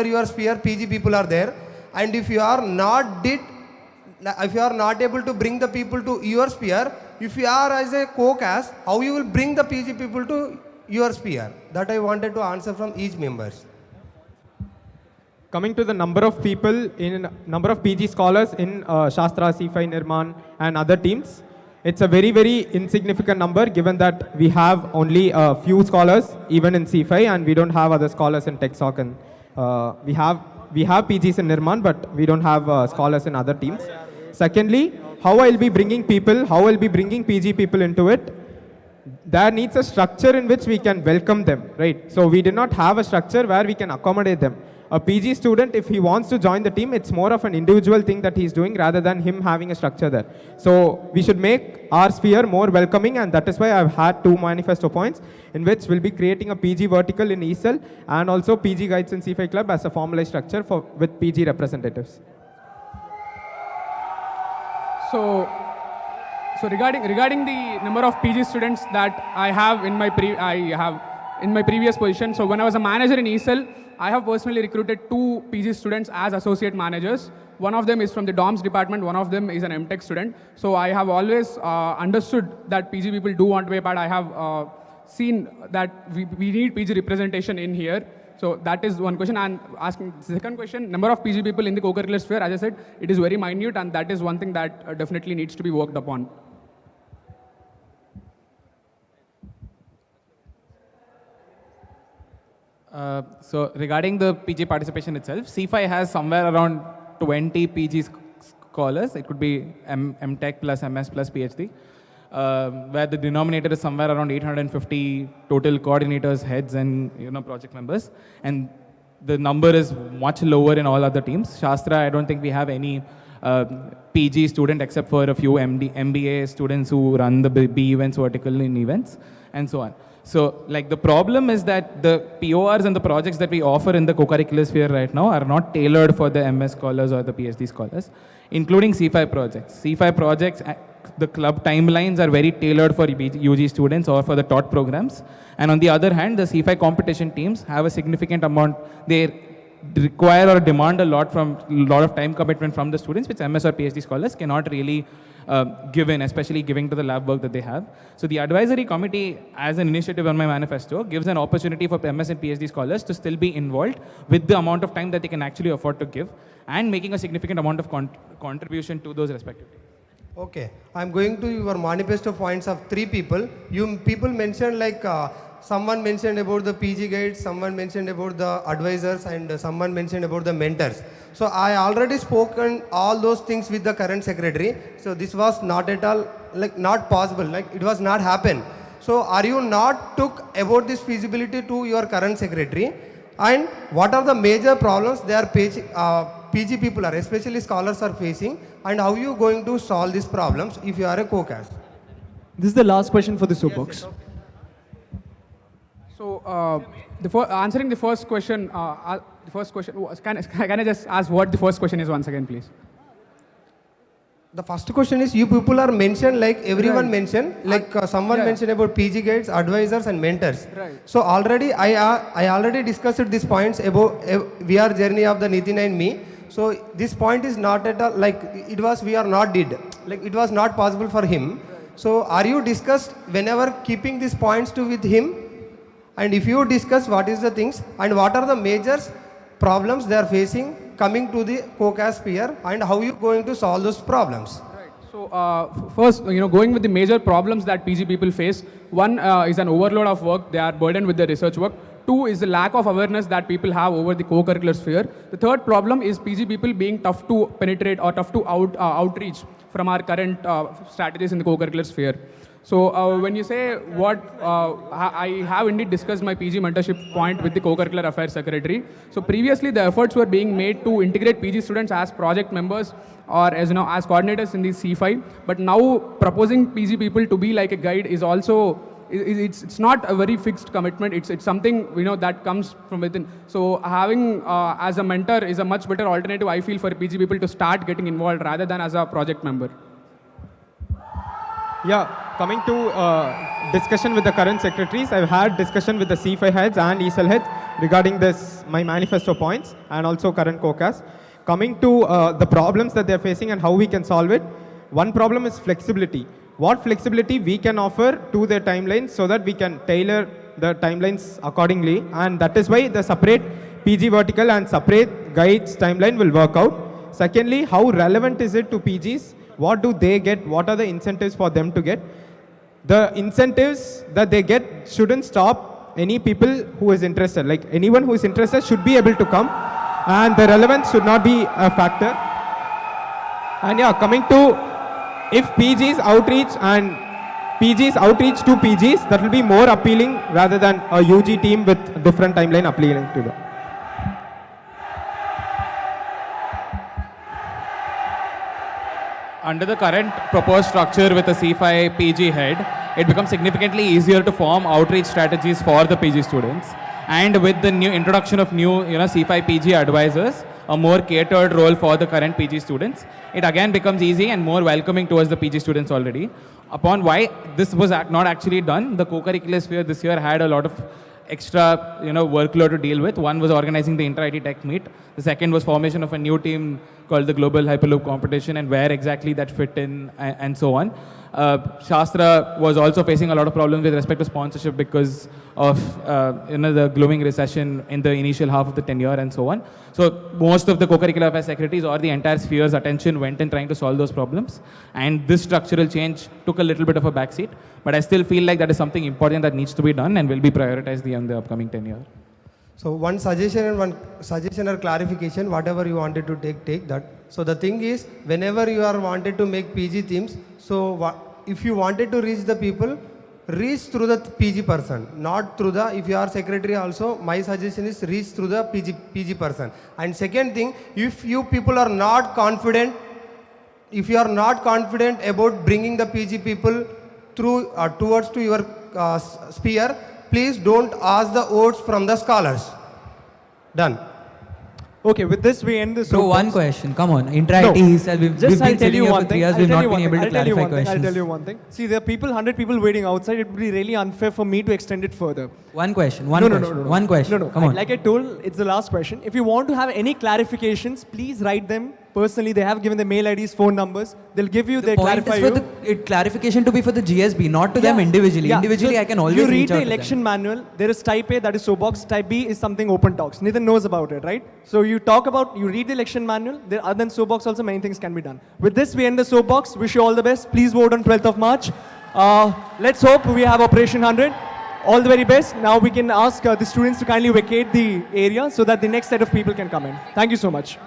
your sphere, PG people are there? And if you are not able to bring the people to your sphere, if you are as a co-cast, how you will bring the PG people to your sphere? That I wanted to answer from each members. Coming to the number of people number of PG scholars in Shastra, C5, Nirman and other teams, it's a very, very insignificant number given that we have only a few scholars even in C5 and we don't have other scholars in TechSoc, and we have PGs in Nirman but we don't have scholars in other teams. Secondly, how I'll be bringing people, how I'll be bringing PG people into it. There needs a structure in which we can welcome them, right? So we did not have a structure where we can accommodate them. A PG student, if he wants to join the team, it's more of an individual thing that he's doing rather than him having a structure there. So we should make our sphere more welcoming, and that is why I've had 2 manifesto points in which we'll be creating a PG vertical in ESL and also PG Guides and C5 Club as a formalized structure with PG representatives. So regarding the number of PG students that I have in my previous position. So when I was a manager in ESL, I have personally recruited 2 PG students as associate managers. One of them is from the DOMS department, one of them is an MTech student. So I have always understood that PG people do want to be a part. I have seen that we need PG representation in here. So that is one question. And asking the second question, number of PG people in the co-curricular sphere, as I said, it is very minute, and that is one thing that definitely needs to be worked upon. So regarding the PG participation itself, C5 has somewhere around 20 PG scholars. It could be MTech plus MS plus PhD, where the denominator is somewhere around 850 total coordinators, heads, and project members. And the number is much lower in all other teams. Shastra, I don't think we have any PG student except for a few MBA students who run the B events vertical in events, and so on. So, like, the problem is that the PORs and the projects that we offer in the co-curricular sphere right now are not tailored for the MS scholars or the PhD scholars, including C5 projects. C5 projects, the club timelines are very tailored for UG students or for the taught programs. And on the other hand, the C5 competition teams have a significant amount, they require or demand a lot of time commitment from the students, which MS or PhD scholars cannot really given, especially giving to the lab work that they have. So the advisory committee, as an initiative on my manifesto, gives an opportunity for MS and PhD scholars to still be involved with the amount of time that they can actually afford to give and making a significant amount of contribution to those respective teams. Okay, I'm going to your manifesto points of 3 people. You people mentioned like someone mentioned about the PG guides, someone mentioned about the advisors, and someone mentioned about the mentors. So I already spoken all those things with the current secretary. So this was not at all, like, not possible, like it was not happen. So are you not took about this feasibility to your current secretary? And what are the major problems they are PG people are, especially scholars, are facing, and how you going to solve these problems if you are a co-cast? This is the last question for the Soapbox. Yes, okay. So answering the first question, can I just ask what the first question is once again, please? The first question is, you people are mentioned, like everyone mentioned, like someone mentioned about PG guides, advisors, and mentors. Right. So already I already discussed these points about VR journey of the Nitin and me. So this point is not at all, like it was, we are not did, like it was not possible for him. So are you discussed whenever keeping these points to with him? And if you discuss what is the things and what are the major problems they are facing coming to the co-cast sphere, and how you going to solve those problems? Right. So first, going with the major problems that PG people face, one is an overload of work. They are burdened with the research work. 2 is the lack of awareness that people have over the co-curricular sphere. The third problem is PG people being tough to penetrate or tough to outreach from our current strategies in the co-curricular sphere. So when you say what, I have indeed discussed my PG mentorship point with the Co-curricular Affairs Secretary. So previously the efforts were being made to integrate PG students as project members or as coordinators in the C5. But now proposing PG people to be like a guide is also, it's not a very fixed commitment. It's something that comes from within. So having as a mentor is a much better alternative, I feel, for PG people to start getting involved rather than as a project member. Yeah, coming to discussion with the current secretaries, I've had discussion with the C5 heads and ESL heads regarding this, my manifesto points, and also current co-cast. Coming to the problems that they're facing and how we can solve it, one problem is flexibility. What flexibility we can offer to their timelines so that we can tailor the timelines accordingly, and that is why the separate PG vertical and separate guides timeline will work out. Secondly, how relevant is it to PGs? What do they get? What are the incentives for them to get? The incentives that they get shouldn't stop any people who is interested. Like anyone who is interested should be able to come, and the relevance should not be a factor. And yeah, coming to if PG's outreach and PG's outreach to PGs, that will be more appealing rather than a UG team with different timeline appealing to them. Under the current proposed structure with a C5 PG head, it becomes significantly easier to form outreach strategies for the PG students. And with the new introduction of new, C5 PG advisors, a more catered role for the current PG students, it again becomes easy and more welcoming towards the PG students already. Upon why this was not actually done, the co-curricular sphere this year had a lot of extra workload to deal with. One was organizing the inter-IT tech meet. The second was formation of a new team called the Global Hyperloop Competition and where exactly that fit in and so on. Shastra was also facing a lot of problems with respect to sponsorship because of the glowing recession in the initial half of the tenure and so on. So most of the co-curricular affairs secretaries or the entire sphere's attention went in trying to solve those problems. And this structural change took a little bit of a backseat. But I still feel like that is something important that needs to be done and will be prioritized in the upcoming tenure. So one suggestion or clarification, whatever you wanted to take that. So the thing is, whenever you are wanted to make PG themes, so if you wanted to reach the people, reach through the PG person, not through the, if you are secretary also, my suggestion is reach through the PG person. And second thing, if you people are not confident, if you are not confident about bringing the PG people through towards to your sphere, please don't ask the votes from the scholars. Done. Okay, with this we end this. So one question, come on. Inter-IT, we've been sitting here for 3 hours, we've not been able to clarify questions. I'll tell you one thing. See, there are 100 people waiting outside. It would be really unfair for me to extend it further. One question, one question. No. Come on. Like I told, it's the last question. If you want to have any clarifications, please write them personally. They have given the mail IDs, phone numbers. They'll give you, they clarify you. The clarification to be for the GSB, not to them individually. Yeah. Individually, So I can always you read reach out the to them. election manual. There is type A, that is Soapbox. Type B is something open talks. Nathan knows about it, right? So you read the election manual. There, other than Soapbox, also many things can be done. With this, we end the Soapbox. Wish you all the best. Please vote on 12th of March. Let's hope we have Operation 100. All the very best. Now we can ask the students to kindly vacate the area so that the next set of people can come in. Thank you so much.